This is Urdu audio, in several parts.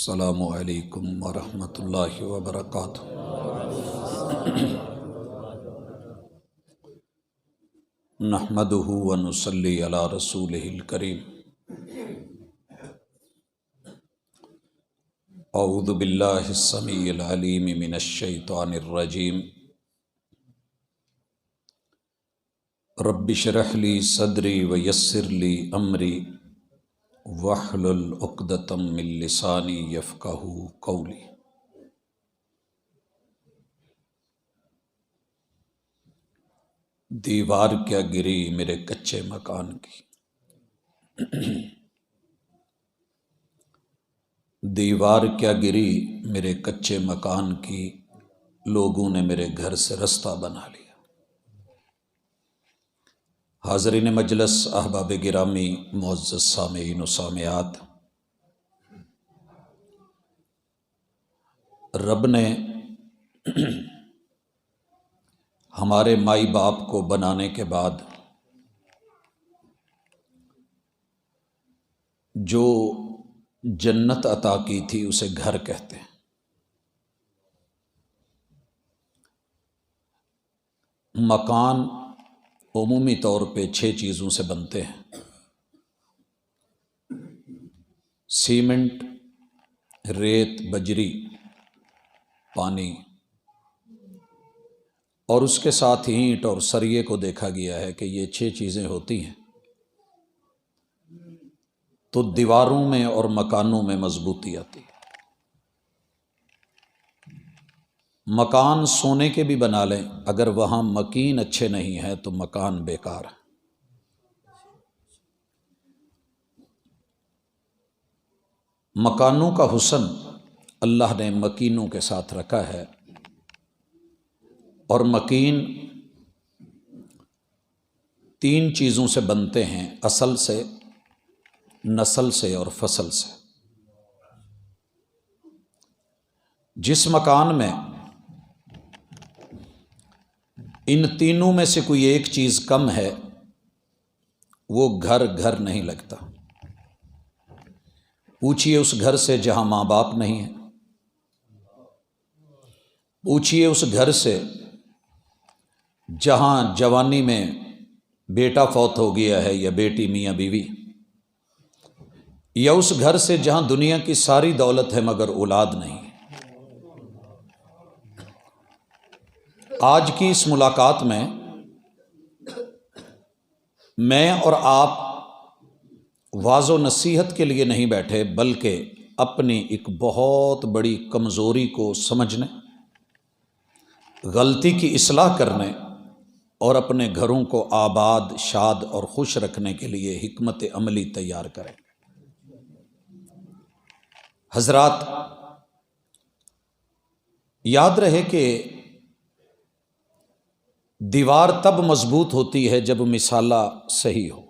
السلام علیکم ورحمۃ اللہ وبرکاتہ۔ نحمدہ ونصلی علی رسولہ الکریم۔ اعوذ باللہ السمیع العلیم من الشیطان الرجیم۔ رب اشرح لی صدری ویسر لی امری واحلل عقدۃ من لسانی یفقہوا قولی۔ دیوار کیا گری میرے کچے مکان کی، دیوار کیا گری میرے کچے مکان کی، لوگوں نے میرے گھر سے رستہ بنا لیا۔ حاضرین مجلس، احباب گرامی، معزز سامعین و سامعات، رب نے ہمارے مائی باپ کو بنانے کے بعد جو جنت عطا کی تھی اسے گھر کہتے ہیں۔ مکان عمومی طور پہ 6 چیزوں سے بنتے ہیں: سیمنٹ، ریت، بجری، پانی، اور اس کے ساتھ اینٹ اور سریے کو دیکھا گیا ہے کہ یہ 6 چیزیں ہوتی ہیں تو دیواروں میں اور مکانوں میں مضبوطی آتی ہے۔ مکان سونے کے بھی بنا لیں، اگر وہاں مکین اچھے نہیں ہیں تو مکان بیکار ہے۔ مکانوں کا حسن اللہ نے مکینوں کے ساتھ رکھا ہے، اور مکین 3 چیزوں سے بنتے ہیں: اصل سے، نسل سے اور فصل سے۔ جس مکان میں ان تینوں میں سے کوئی ایک چیز کم ہے وہ گھر گھر نہیں لگتا۔ پوچھئے اس گھر سے جہاں ماں باپ نہیں ہیں، پوچھئے اس گھر سے جہاں جوانی میں بیٹا فوت ہو گیا ہے یا بیٹی میاں بیوی، یا اس گھر سے جہاں دنیا کی ساری دولت ہے مگر اولاد نہیں۔ آج کی اس ملاقات میں اور آپ واعظ و نصیحت کے لیے نہیں بیٹھے، بلکہ اپنی ایک بہت بڑی کمزوری کو سمجھنے، غلطی کی اصلاح کرنے اور اپنے گھروں کو آباد، شاد اور خوش رکھنے کے لیے حکمت عملی تیار کریں۔ حضرات، یاد رہے کہ دیوار تب مضبوط ہوتی ہے جب مصالحہ صحیح ہو۔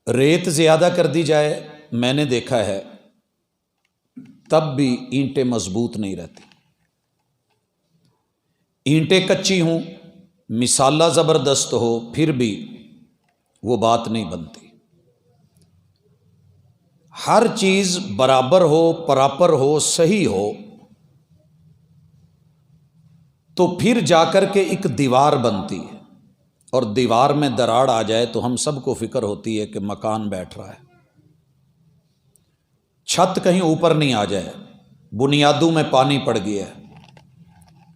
ریت زیادہ کر دی جائے، میں نے دیکھا ہے، تب بھی اینٹیں مضبوط نہیں رہتی۔ اینٹیں کچی ہوں، مصالحہ زبردست ہو، پھر بھی وہ بات نہیں بنتی۔ ہر چیز برابر ہو، پراپر ہو، صحیح ہو، تو پھر جا کر کے ایک دیوار بنتی ہے، اور دیوار میں دراڑ آ جائے تو ہم سب کو فکر ہوتی ہے کہ مکان بیٹھ رہا ہے، چھت کہیں اوپر نہیں آ جائے، بنیادوں میں پانی پڑ گیا ہے۔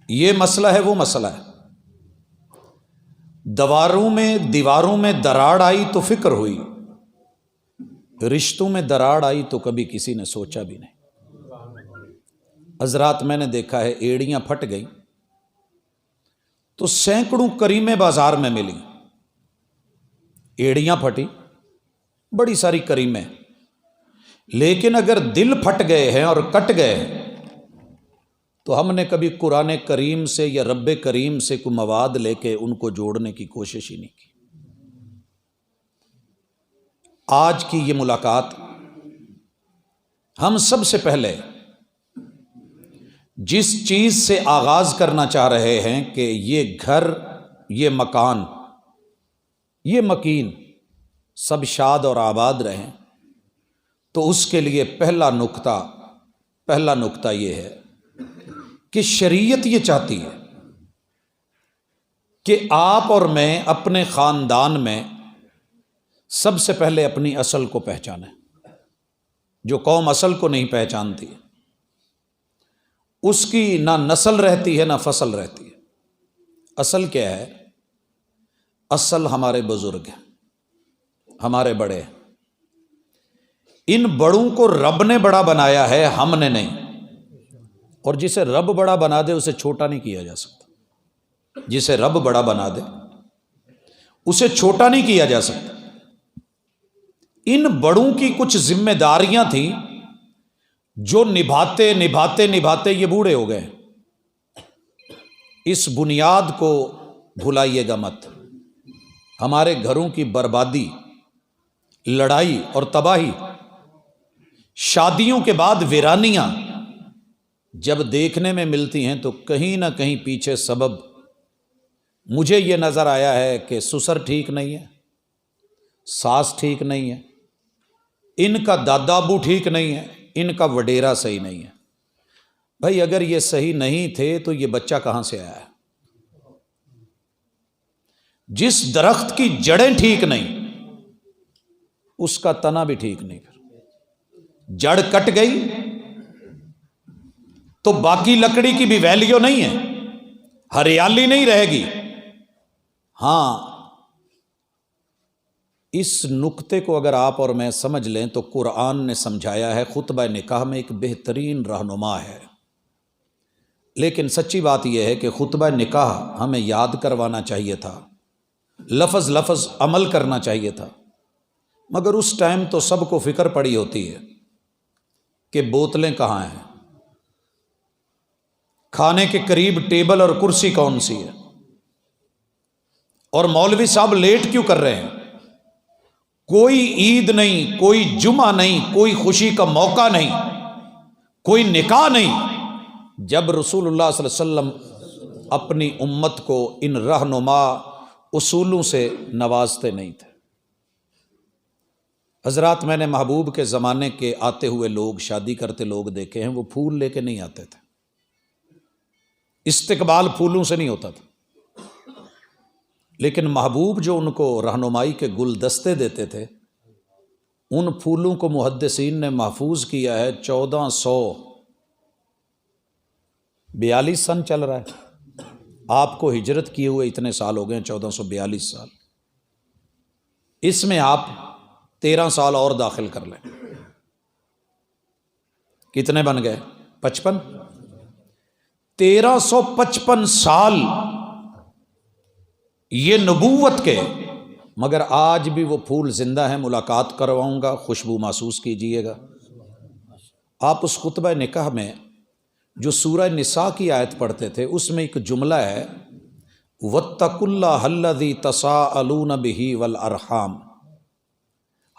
یہ مسئلہ ہے، وہ مسئلہ ہے۔ دیواروں میں دراڑ آئی تو فکر ہوئی، رشتوں میں دراڑ آئی تو کبھی کسی نے سوچا بھی نہیں۔ حضرات، میں نے دیکھا ہے ایڑیاں پھٹ گئیں تو سینکڑوں کریمیں بازار میں ملی۔ ایڑیاں پھٹی، بڑی ساری کریمیں، لیکن اگر دل پھٹ گئے ہیں اور کٹ گئے ہیں تو ہم نے کبھی قرآن کریم سے یا رب کریم سے کوئی مواد لے کے ان کو جوڑنے کی کوشش ہی نہیں کی۔ آج کی یہ ملاقات ہم سب سے پہلے جس چیز سے آغاز کرنا چاہ رہے ہیں کہ یہ گھر، یہ مکان، یہ مکین سب شاد اور آباد رہیں، تو اس کے لیے پہلا نقطہ یہ ہے کہ شریعت یہ چاہتی ہے کہ آپ اور میں اپنے خاندان میں سب سے پہلے اپنی اصل کو پہچانیں۔ جو قوم اصل کو نہیں پہچانتی اس کی نہ نسل رہتی ہے نہ فصل رہتی ہے۔ اصل کیا ہے؟ اصل ہمارے بزرگ ہیں، ہمارے بڑے ہیں۔ ان بڑوں کو رب نے بڑا بنایا ہے، ہم نے نہیں۔ اور جسے رب بڑا بنا دے اسے چھوٹا نہیں کیا جا سکتا۔ جسے رب بڑا بنا دے اسے چھوٹا نہیں کیا جا سکتا۔ ان بڑوں کی کچھ ذمہ داریاں تھیں جو نبھاتے یہ بوڑھے ہو گئے۔ اس بنیاد کو بھلائیے گا مت۔ ہمارے گھروں کی بربادی، لڑائی اور تباہی، شادیوں کے بعد ویرانیاں جب دیکھنے میں ملتی ہیں تو کہیں نہ کہیں پیچھے سبب مجھے یہ نظر آیا ہے کہ سسر ٹھیک نہیں ہے، ساس ٹھیک نہیں ہے، ان کا دادا ابو ٹھیک نہیں ہے، ان کا وڈیرا صحیح نہیں ہے۔ بھائی اگر یہ صحیح نہیں تھے تو یہ بچہ کہاں سے آیا ہے؟ جس درخت کی جڑیں ٹھیک نہیں اس کا تنا بھی ٹھیک نہیں۔ پھر جڑ کٹ گئی تو باقی لکڑی کی بھی ویلیو نہیں ہے، ہریالی نہیں رہے گی۔ ہاں، اس نقطے کو اگر آپ اور میں سمجھ لیں تو قرآن نے سمجھایا ہے، خطبہ نکاح میں ایک بہترین رہنما ہے۔ لیکن سچی بات یہ ہے کہ خطبہ نکاح ہمیں یاد کروانا چاہیے تھا، لفظ لفظ عمل کرنا چاہیے تھا، مگر اس ٹائم تو سب کو فکر پڑی ہوتی ہے کہ بوتلیں کہاں ہیں، کھانے کے قریب ٹیبل اور کرسی کون سی ہے، اور مولوی صاحب لیٹ کیوں کر رہے ہیں۔ کوئی عید نہیں، کوئی جمعہ نہیں، کوئی خوشی کا موقع نہیں، کوئی نکاح نہیں جب رسول اللہ صلی اللہ علیہ وسلم اپنی امت کو ان رہنما اصولوں سے نوازتے نہیں تھے۔ حضرات، میں نے محبوب کے زمانے کے آتے ہوئے لوگ، شادی کرتے لوگ دیکھے ہیں، وہ پھول لے کے نہیں آتے تھے، استقبال پھولوں سے نہیں ہوتا تھا، لیکن محبوب جو ان کو رہنمائی کے گلدستے دیتے تھے، ان پھولوں کو محدثین نے محفوظ کیا ہے۔ 1442 سن چل رہا ہے، آپ کو ہجرت کیے ہوئے اتنے سال ہو گئے ہیں، 1442 سال۔ اس میں آپ 13 سال اور داخل کر لیں، کتنے بن گئے؟ 55۔ 1355 سال یہ نبوت کے، مگر آج بھی وہ پھول زندہ ہیں۔ ملاقات کرواؤں گا، خوشبو محسوس کیجئے گا۔ آپ اس خطبہ نکاح میں جو سورہ نساء کی آیت پڑھتے تھے، اس میں ایک جملہ ہے، وَاتَّقُوا اللَّهَ الَّذِي تَسَاءَلُونَ بِهِ وَالْأَرْحَامَ۔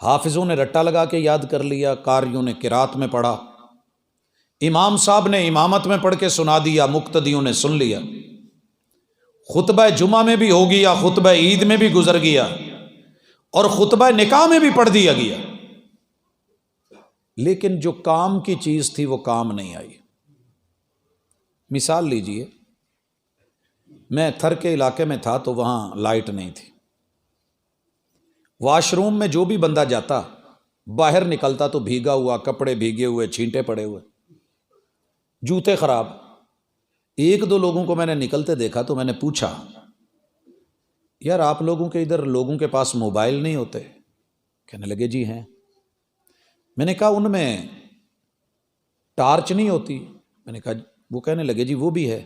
حافظوں نے رٹا لگا کے یاد کر لیا، قاریوں نے قرات میں پڑھا، امام صاحب نے امامت میں پڑھ کے سنا دیا، مقتدیوں نے سن لیا، خطبہ جمعہ میں بھی ہو گیا، خطبہ عید میں بھی گزر گیا، اور خطبہ نکاح میں بھی پڑھ دیا گیا، لیکن جو کام کی چیز تھی وہ کام نہیں آئی۔ مثال لیجئے، میں تھر کے علاقے میں تھا تو وہاں لائٹ نہیں تھی، واش روم میں جو بھی بندہ جاتا باہر نکلتا تو بھیگا ہوا، کپڑے بھیگے ہوئے، چھینٹے پڑے ہوئے، جوتے خراب۔ ایک دو لوگوں کو میں نے نکلتے دیکھا تو میں نے پوچھا، یار آپ لوگوں کے ادھر لوگوں کے پاس موبائل نہیں ہوتے؟ کہنے لگے جی ہیں۔ میں نے کہا ان میں ٹارچ نہیں ہوتی؟ میں نے کہا، وہ کہنے لگے جی وہ بھی ہے۔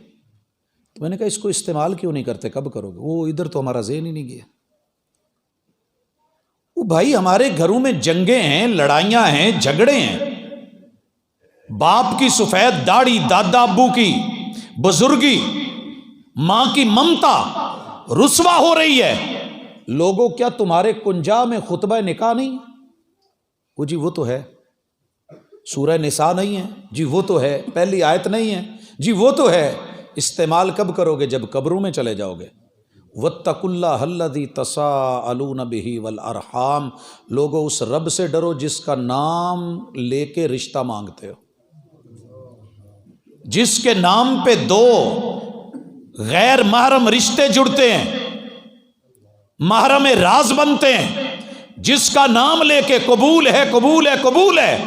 تو میں نے کہا اس کو استعمال کیوں نہیں کرتے، کب کرو گے؟ وہ ادھر تو ہمارا ذہن ہی نہیں گیا۔ وہ بھائی ہمارے گھروں میں جنگیں ہیں، لڑائیاں ہیں، جھگڑے ہیں، باپ کی سفید داڑھی، دادا ابو کی بزرگی، ماں کی ممتا رسوا ہو رہی ہے۔ لوگوں کیا تمہارے کنجا میں خطبہ نکاح نہیں؟ وہ جی وہ تو ہے۔ سورہ نساء نہیں ہے؟ جی وہ تو ہے۔ پہلی آیت نہیں ہے؟ جی وہ تو ہے۔ استعمال کب کرو گے؟ جب قبروں میں چلے جاؤ گے۔ واتقوا اللہ الذی تساءلون بہ والارحام، لوگو اس رب سے ڈرو جس کا نام لے کے رشتہ مانگتے ہو، جس کے نام پہ دو غیر محرم رشتے جڑتے ہیں، محرم راز بنتے ہیں، جس کا نام لے کے قبول ہے قبول ہے قبول ہے۔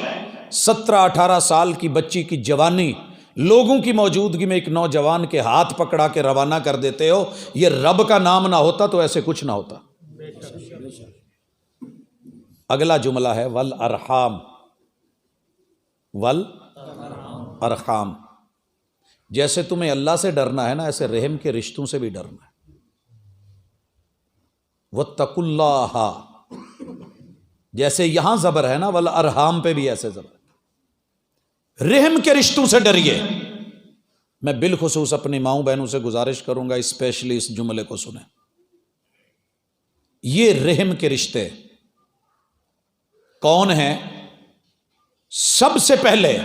17-18 سال کی بچی کی جوانی لوگوں کی موجودگی میں ایک نوجوان کے ہاتھ پکڑا کے روانہ کر دیتے ہو، یہ رب کا نام نہ ہوتا تو ایسے کچھ نہ ہوتا۔ اگلا جملہ ہے والارحام، والارحام، جیسے تمہیں اللہ سے ڈرنا ہے نا، ایسے رحم کے رشتوں سے بھی ڈرنا ہے۔ واتقوا اللہ، جیسے یہاں زبر ہے نا، والارحام پہ بھی ایسے زبر، رحم کے رشتوں سے ڈریے۔ میں بالخصوص اپنی ماؤں بہنوں سے گزارش کروں گا اسپیشلی اس جملے کو سنیں۔ یہ رحم کے رشتے کون ہیں؟ سب سے پہلے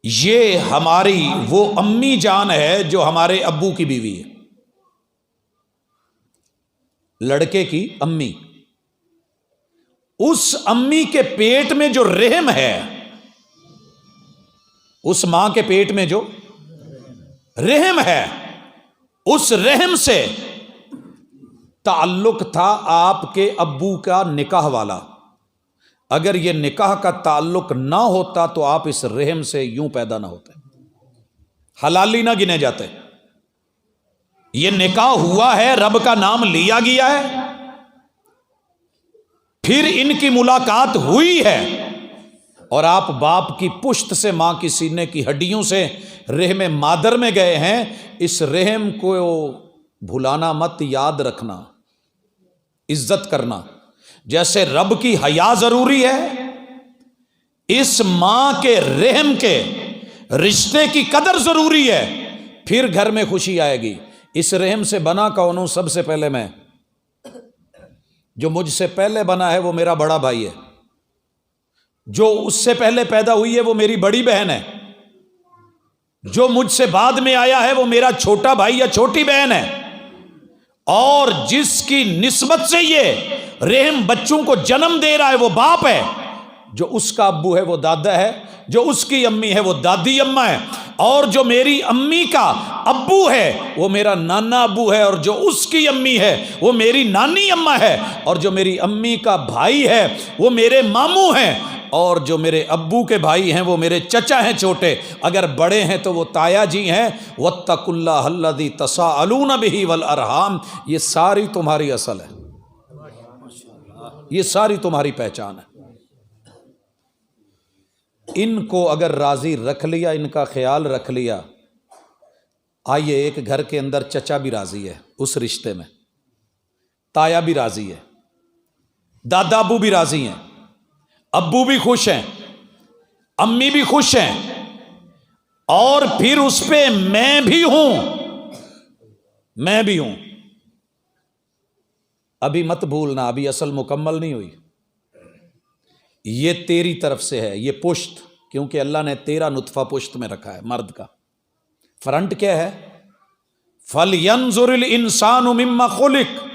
یہ ہماری وہ امی جان ہے جو ہمارے ابو کی بیوی ہے، لڑکے کی امی۔ اس امی کے پیٹ میں جو رحم ہے، اس ماں کے پیٹ میں جو رحم ہے، اس رحم سے تعلق تھا آپ کے ابو کا نکاح والا۔ اگر یہ نکاح کا تعلق نہ ہوتا تو آپ اس رحم سے یوں پیدا نہ ہوتے، حلالی نہ گنے جاتے۔ یہ نکاح ہوا ہے، رب کا نام لیا گیا ہے، پھر ان کی ملاقات ہوئی ہے، اور آپ باپ کی پشت سے، ماں کی سینے کی ہڈیوں سے رحم مادر میں گئے ہیں۔ اس رحم کو بھلانا مت، یاد رکھنا، عزت کرنا۔ جیسے رب کی حیا ضروری ہے، اس ماں کے رحم کے رشتے کی قدر ضروری ہے، پھر گھر میں خوشی آئے گی۔ اس رحم سے بنا کون ہوں؟ سب سے پہلے میں، جو مجھ سے پہلے بنا ہے وہ میرا بڑا بھائی ہے، جو اس سے پہلے پیدا ہوئی ہے وہ میری بڑی بہن ہے، جو مجھ سے بعد میں آیا ہے وہ میرا چھوٹا بھائی یا چھوٹی بہن ہے، اور جس کی نسبت سے یہ رحم بچوں کو جنم دے رہا ہے وہ باپ ہے۔ جو اس کا ابو ہے وہ دادا ہے، جو اس کی امی ہے وہ دادی اماں ہے، اور جو میری امی کا ابو ہے وہ میرا نانا ابو ہے، اور جو اس کی امی ہے وہ میری نانی اماں ہے، اور جو میری امی کا بھائی ہے وہ میرے ماموں ہیں، اور جو میرے ابو کے بھائی ہیں وہ میرے چچا ہیں چھوٹے، اگر بڑے ہیں تو وہ تایا جی ہیں۔ واتقوا اللہ الذی تساءلون بہ والارحام، یہ ساری تمہاری اصل ہے، یہ ساری تمہاری پہچان ہے۔ ان کو اگر راضی رکھ لیا، ان کا خیال رکھ لیا، آئیے ایک گھر کے اندر چچا بھی راضی ہے اس رشتے میں، تایا بھی راضی ہے، دادا ابو بھی راضی ہیں، ابو بھی خوش ہیں، امی بھی خوش ہیں، اور پھر اس پہ میں بھی ہوں، میں بھی ہوں۔ ابھی مت بھولنا، ابھی اصل مکمل نہیں ہوئی، یہ تیری طرف سے ہے، یہ پشت، کیونکہ اللہ نے تیرا نطفہ پشت میں رکھا ہے مرد کا۔ فرنٹ کیا ہے؟ فَلْيَنْظُرِ الْإِنسَانُ مِمَّا خُلِقَ،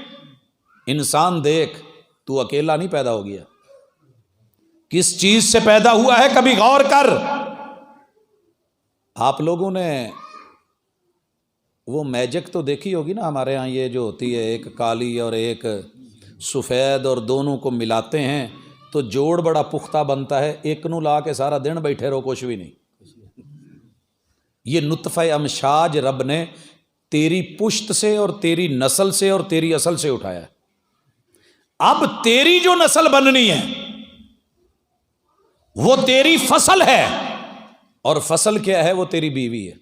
انسان دیکھ، تو اکیلا نہیں پیدا ہو گیا، کس چیز سے پیدا ہوا ہے کبھی غور کر۔ آپ لوگوں نے وہ میجک تو دیکھی ہوگی نا، ہمارے ہاں یہ جو ہوتی ہے ایک کالی اور ایک سفید، اور دونوں کو ملاتے ہیں تو جوڑ بڑا پختہ بنتا ہے، ایک نو لا کے سارا دن بیٹھے رہو کچھ بھی نہیں۔ یہ نطفہ امشاج رب نے تیری پشت سے اور تیری نسل سے اور تیری اصل سے اٹھایا ہے۔ اب تیری جو نسل بننی ہے وہ تیری فصل ہے، اور فصل کیا ہے؟ وہ تیری بیوی ہے۔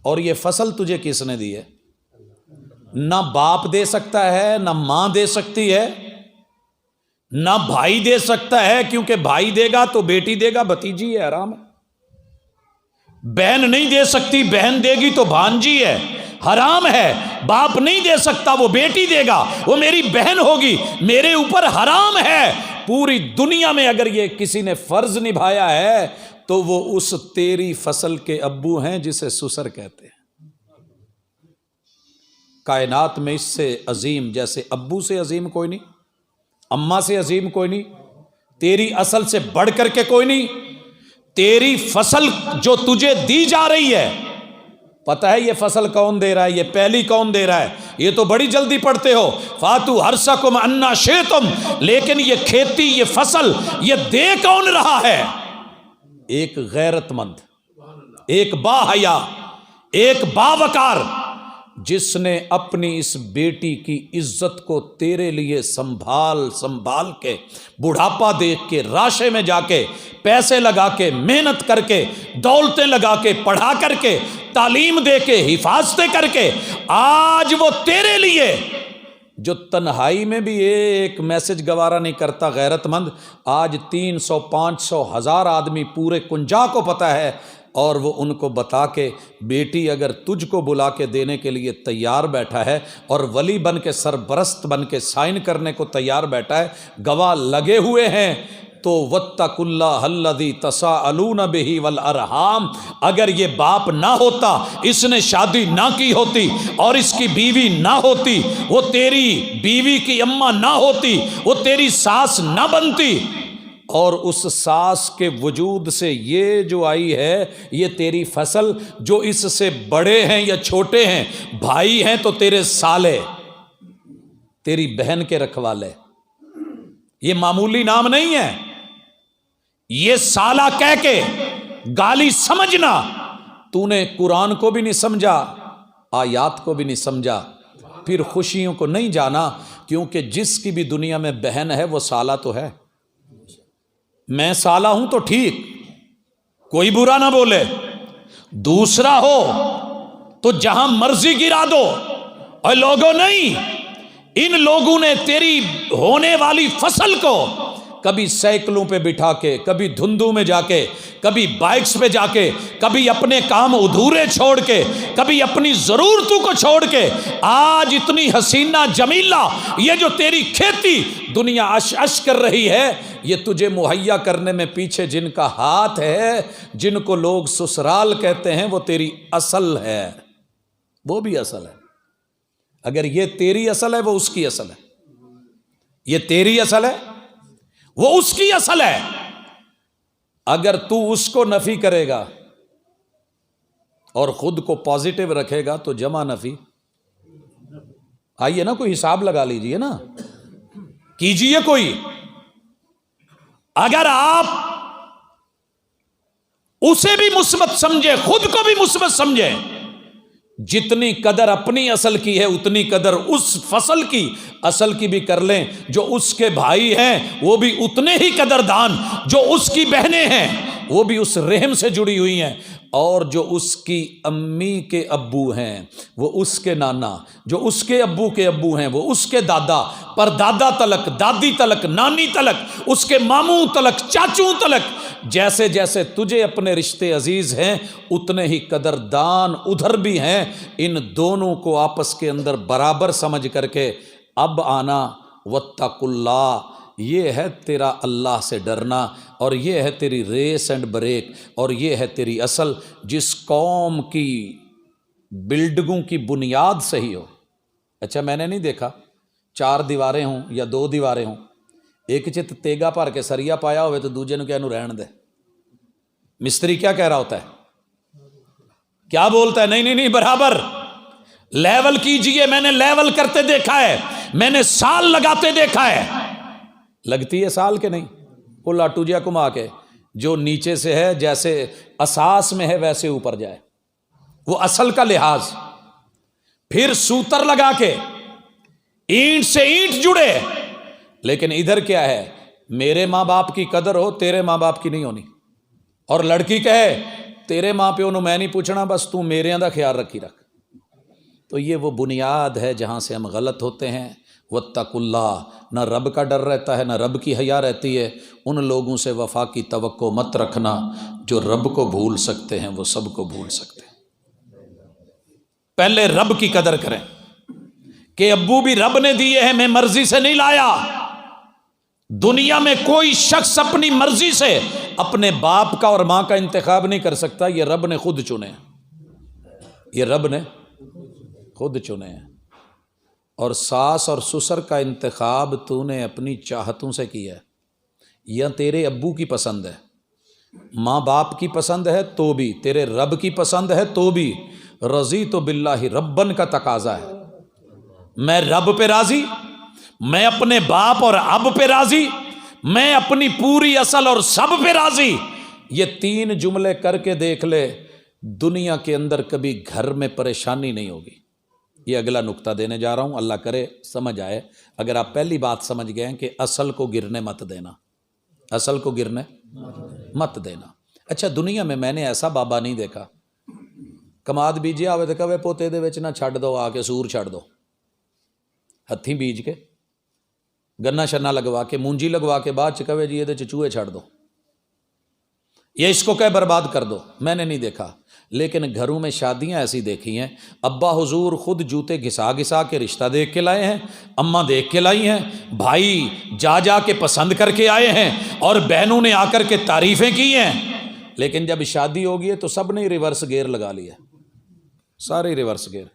اور یہ فصل تجھے کس نے دی ہے؟ نہ باپ دے سکتا ہے، نہ ماں دے سکتی ہے، نہ بھائی دے سکتا ہے، کیونکہ بھائی دے گا تو بیٹی دے گا، بھتیجی ہے، حرام ہے۔ بہن نہیں دے سکتی، بہن دے گی تو بھانجی ہے، حرام ہے۔ باپ نہیں دے سکتا، وہ بیٹی دے گا، وہ میری بہن ہوگی، میرے اوپر حرام ہے۔ پوری دنیا میں اگر یہ کسی نے فرض نبھایا ہے تو وہ اس تیری فصل کے ابو ہیں جسے سسر کہتے ہیں۔ کائنات میں اس سے عظیم، جیسے ابو سے عظیم کوئی نہیں، اماں سے عظیم کوئی نہیں، تیری اصل سے بڑھ کر کے کوئی نہیں۔ تیری فصل جو تجھے دی جا رہی ہے، پتہ ہے یہ فصل کون دے رہا ہے؟ یہ پہلی کون دے رہا ہے؟ یہ تو بڑی جلدی پڑھتے ہو، فاتو ہرسکم انا شئتم، لیکن یہ کھیتی، یہ فصل، یہ دے کون رہا ہے؟ ایک غیرت مند، ایک با حیا، ایک باوقار، جس نے اپنی اس بیٹی کی عزت کو تیرے لیے سنبھال کے، بڑھاپا دیکھ کے، راشے میں جا کے، پیسے لگا کے، محنت کر کے، دولتیں لگا کے، پڑھا کر کے، تعلیم دے کے، حفاظتیں کر کے، آج وہ تیرے لیے، جو تنہائی میں بھی ایک میسج گوارا نہیں کرتا غیرت مند، آج 300 500 1000 آدمی پورے کنجا کو پتہ ہے، اور وہ ان کو بتا کے بیٹی اگر تجھ کو بلا کے دینے کے لیے تیار بیٹھا ہے، اور ولی بن کے، سرپرست بن کے سائن کرنے کو تیار بیٹھا ہے، گواہ لگے ہوئے ہیں، تو واتقوا اللہ الذی تساءلون بہ والارحام، اگر یہ باپ نہ ہوتا، اس نے شادی نہ کی ہوتی، اور اس کی بیوی نہ ہوتی، وہ تیری بیوی کی اماں نہ ہوتی، وہ تیری ساس نہ بنتی، اور اس ساس کے وجود سے یہ جو آئی ہے، یہ تیری فصل، جو اس سے بڑے ہیں یا چھوٹے ہیں، بھائی ہیں تو تیرے سالے، تیری بہن کے رکھوالے، یہ معمولی نام نہیں ہے، یہ سالہ کہہ کے گالی سمجھنا، تو نے قرآن کو بھی نہیں سمجھا، آیات کو بھی نہیں سمجھا، پھر خوشیوں کو نہیں جانا، کیونکہ جس کی بھی دنیا میں بہن ہے وہ سالہ تو ہے۔ میں سالہ ہوں تو ٹھیک، کوئی برا نہ بولے، دوسرا ہو تو جہاں مرضی گرا دو، اور لوگوں نہیں، ان لوگوں نے تیری ہونے والی فصل کو کبھی سائیکلوں پہ بٹھا کے، کبھی دھندوں میں جا کے، کبھی بائکس پہ جا کے، کبھی اپنے کام ادھورے چھوڑ کے، کبھی اپنی ضرورتوں کو چھوڑ کے، آج اتنی حسینہ جمیلہ یہ جو تیری کھیتی دنیا اش اش کر رہی ہے، یہ تجھے مہیا کرنے میں پیچھے جن کا ہاتھ ہے، جن کو لوگ سسرال کہتے ہیں، وہ تیری اصل ہے، وہ بھی اصل ہے۔ اگر یہ تیری اصل ہے، وہ اس کی اصل ہے، یہ تیری اصل ہے، وہ اس کی اصل ہے۔ اگر تو اس کو نفی کرے گا اور خود کو پازیٹو رکھے گا تو جمع نفی، آئیے نا کوئی حساب لگا لیجئے نا، کیجئے کوئی۔ اگر آپ اسے بھی مثبت سمجھے، خود کو بھی مثبت سمجھے، جتنی قدر اپنی اصل کی ہے اتنی قدر اس فصل کی، اصل کی بھی کر لیں۔ جو اس کے بھائی ہیں وہ بھی اتنے ہی قدردان، جو اس کی بہنیں ہیں وہ بھی اس رحم سے جڑی ہوئی ہیں، اور جو اس کی امی کے ابو ہیں وہ اس کے نانا، جو اس کے ابو کے ابو ہیں وہ اس کے دادا، پر دادا تلک، دادی تلک، نانی تلک، اس کے ماموں تلک، چاچوں تلک، جیسے جیسے تجھے اپنے رشتے عزیز ہیں اتنے ہی قدردان ادھر بھی ہیں۔ ان دونوں کو آپس کے اندر برابر سمجھ کر کے اب آنا، واتقوا اللہ، یہ ہے تیرا اللہ سے ڈرنا، اور یہ ہے تیری ریس اینڈ بریک، اور یہ ہے تیری اصل۔ جس قوم کی بلڈنگوں کی بنیاد صحیح ہو، اچھا میں نے نہیں دیکھا 4 دیواریں ہوں یا 2 دیواریں ہوں، ایک چت تیگا بھر کے سریا پایا ہوئے تو دوجے نو کہہ نو رہن دے، مستری کیا کہہ رہا ہوتا ہے؟ کیا بولتا ہے؟ نہیں برابر لیول کیجئے۔ میں نے لیول کرتے دیکھا ہے، میں نے سال لگاتے دیکھا ہے، لگتی ہے سال کے نہیں، وہ لاٹو جیا کما کے، جو نیچے سے ہے جیسے اساس میں ہے ویسے اوپر جائے، وہ اصل کا لحاظ، پھر سوتر لگا کے اینٹ سے اینٹ جڑے۔ لیکن ادھر کیا ہے؟ میرے ماں باپ کی قدر ہو، تیرے ماں باپ کی نہیں ہونی، اور لڑکی کہے تیرے ماں پیو نو میں نہیں پوچھنا، بس تو میرے دا خیال رکھی رکھ۔ تو یہ وہ بنیاد ہے جہاں سے ہم غلط ہوتے ہیں۔ واتقوا اللہ، نہ رب کا ڈر رہتا ہے، نہ رب کی حیا رہتی ہے۔ ان لوگوں سے وفا کی توقع مت رکھنا جو رب کو بھول سکتے ہیں، وہ سب کو بھول سکتے ہیں۔ پہلے رب کی قدر کریں کہ ابو بھی رب نے دیے ہیں، میں مرضی سے نہیں لایا۔ دنیا میں کوئی شخص اپنی مرضی سے اپنے باپ کا اور ماں کا انتخاب نہیں کر سکتا، یہ رب نے خود چنے ہیں، یہ رب نے خود چنے ہیں۔ اور ساس اور سسر کا انتخاب تو نے اپنی چاہتوں سے کیا ہے یا تیرے ابو کی پسند ہے؟ ماں باپ کی پسند ہے تو بھی، تیرے رب کی پسند ہے تو بھی، رضیت باللہ ربن کا تقاضا ہے، میں رب پہ راضی، میں اپنے باپ اور اب پہ راضی، میں اپنی پوری اصل اور سب پہ راضی۔ یہ 3 جملے کر کے دیکھ لے، دنیا کے اندر کبھی گھر میں پریشانی نہیں ہوگی۔ یہ اگلا نقطہ دینے جا رہا ہوں، اللہ کرے سمجھ آئے۔ اگر آپ پہلی بات سمجھ گئے ہیں کہ اصل کو گرنے مت دینا، اصل کو گرنے مت دینا۔ اچھا، دنیا میں نے ایسا بابا نہیں دیکھا کماد بیجے آوے تو کہے پوتے دے وچ نہ چھڈ دو، آ کے سور چھڈ دو، ہتھی بیج کے گنا شنا لگوا کے مونجی لگوا کے بعد چکوے جی یہ چوہے چھڑ دو، یہ اس کو کہ برباد کر دو۔ میں نے نہیں دیکھا، لیکن گھروں میں شادیاں ایسی دیکھی ہیں، ابا حضور خود جوتے گھسا گھسا کے رشتہ دیکھ کے لائے ہیں، اماں دیکھ کے لائی ہیں، بھائی جا کے پسند کر کے آئے ہیں، اور بہنوں نے آ کر کے تعریفیں کی ہیں، لیکن جب شادی ہوگی ہے تو سب نے ریورس گیئر لگا لیا، سارے ریورس گیئر۔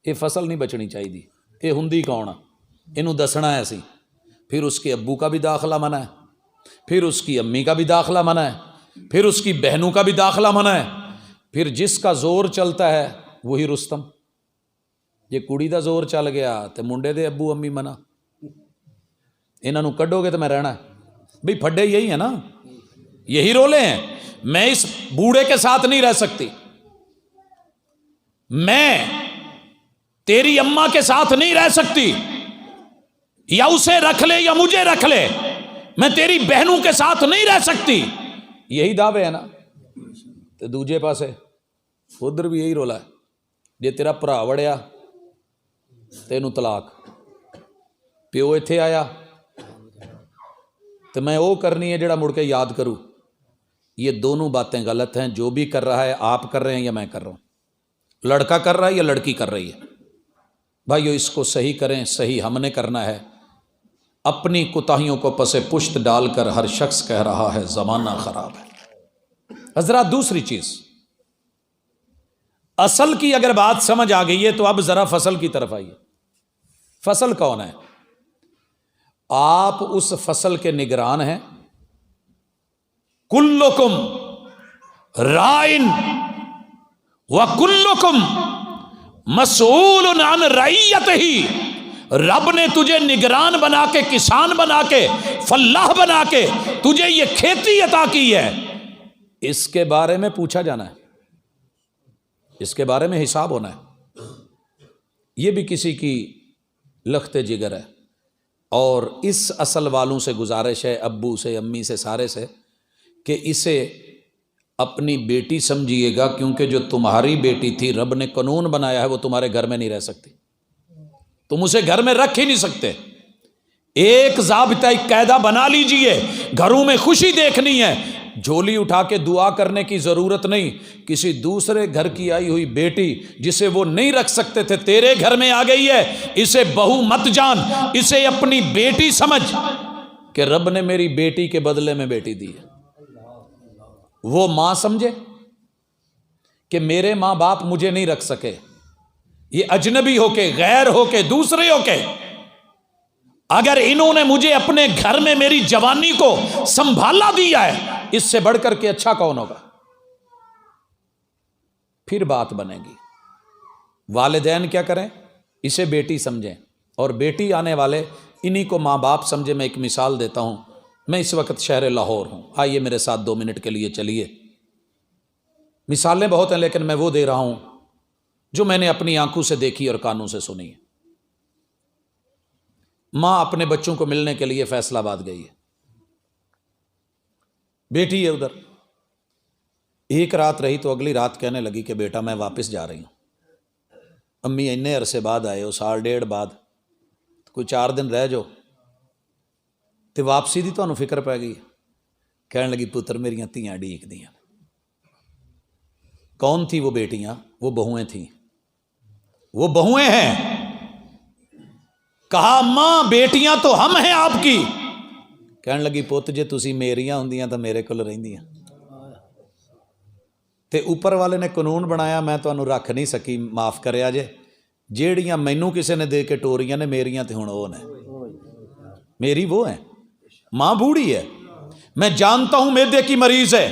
یہ فصل نہیں بچنی چاہیے، یہ ہندی کون انہوں دسنا ہے سی، پھر اس کے ابو کا بھی داخلہ منع ہے، پھر اس کی امی کا بھی داخلہ منع ہے، پھر اس کی بہنوں کا بھی داخلہ منع ہے، پھر جس کا زور چلتا ہے وہی رستم۔ یہ کڑی دا زور چل گیا تو منڈے دے ابو امی منع، انہوں کڈو گے تو میں رہنا ہے۔ بھئی پھڈے یہی ہیں نا، یہی رولے ہیں۔ میں اس بوڑھے کے ساتھ نہیں رہ سکتی، میں تیری اماں کے ساتھ نہیں رہ سکتی، یا اسے رکھ لے یا مجھے رکھ لے، میں تیری بہنوں کے ساتھ نہیں رہ سکتی۔ یہی دعوے ہیں نا۔ تو دوجے پاسے ادھر بھی یہی رولا ہے، جے تیرا بھرا وڑیا تینوں طلاق، پیو ایتھے آیا تو میں وہ کرنی ہے جڑا مڑ کے یاد کروں۔ یہ دونوں باتیں غلط ہیں، جو بھی کر رہا ہے آپ کر رہے ہیں یا میں کر رہا ہوں، لڑکا کر رہا ہے یا لڑکی کر رہی ہے۔ بھائیو اس کو صحیح کریں، صحیح ہم نے کرنا ہے۔ اپنی کوتاہیوں کو پس پشت ڈال کر ہر شخص کہہ رہا ہے زمانہ خراب ہے۔ حضرات دوسری چیز، اصل کی اگر بات سمجھ آ گئی ہے تو اب ذرا فصل کی طرف آئیے۔ فصل کون ہے؟ آپ اس فصل کے نگران ہیں۔ کلکم رائن وکلکم مسئول عن رعیتہ، رب نے تجھے نگران بنا کے، کسان بنا کے، فلاح بنا کے تجھے یہ کھیتی عطا کی ہے، اس کے بارے میں پوچھا جانا ہے، اس کے بارے میں حساب ہونا ہے۔ یہ بھی کسی کی لخت جگر ہے، اور اس اصل والوں سے گزارش ہے، ابو سے، امی سے، سارے سے، کہ اسے اپنی بیٹی سمجھیے گا، کیونکہ جو تمہاری بیٹی تھی رب نے قانون بنایا ہے وہ تمہارے گھر میں نہیں رہ سکتی، تم اسے گھر میں رکھ ہی نہیں سکتے۔ ایک ضابطہ، ایک قاعدہ بنا لیجئے، گھروں میں خوشی دیکھنی ہے، جھولی اٹھا کے دعا کرنے کی ضرورت نہیں۔ کسی دوسرے گھر کی آئی ہوئی بیٹی جسے وہ نہیں رکھ سکتے تھے تیرے گھر میں آ گئی ہے، اسے بہو مت جان، اسے اپنی بیٹی سمجھ کہ رب نے میری بیٹی کے بدلے میں بیٹی دی ہے۔ وہ ماں سمجھے کہ میرے ماں باپ مجھے نہیں رکھ سکے، یہ اجنبی ہو کے، غیر ہو کے، دوسرے ہو کے، اگر انہوں نے مجھے اپنے گھر میں میری جوانی کو سنبھالا دیا ہے، اس سے بڑھ کر کے اچھا کون ہوگا؟ پھر بات بنے گی۔ والدین کیا کریں؟ اسے بیٹی سمجھیں، اور بیٹی آنے والے انہی کو ماں باپ سمجھے۔ میں ایک مثال دیتا ہوں، میں اس وقت شہر لاہور ہوں، آئیے میرے ساتھ 2 منٹ کے لیے چلیے۔ مثالیں بہت ہیں لیکن میں وہ دے رہا ہوں جو میں نے اپنی آنکھوں سے دیکھی اور کانوں سے سنی ہے۔ ماں اپنے بچوں کو ملنے کے لیے فیصل آباد گئی ہے، بیٹی ہے ادھر، ایک رات رہی تو اگلی رات کہنے لگی کہ بیٹا میں واپس جا رہی ہوں۔ امی اتنے عرصے بعد آئے ہو، 1.5 سال بعد، کوئی 4 دن رہ جاؤ، تو واپسی دی تمہیں فکر پہ گئی۔ کہنے لگی پتر میریاں تیاں ڈیک دیاں۔ کون تھی وہ بیٹیاں؟ وہ بہویں تھیں، وہ بہویں ہیں۔ کہا ماں بیٹیاں تو ہم ہیں آپ کی۔ کہنے لگی پوت جے تسی میریاں ہوندیاں تو میرے کول رہندیاں، تے اوپر والے نے قانون بنایا میں تمہیں رکھ نہیں سکی، معاف کریا جے، جیڑیاں مینوں کسی نے دے کے ٹوریاں نے میریاں تے ہن وہ نے، میری وہ ہیں۔ ماں بوڑھی ہے، میں جانتا ہوں معدے کی مریض ہے،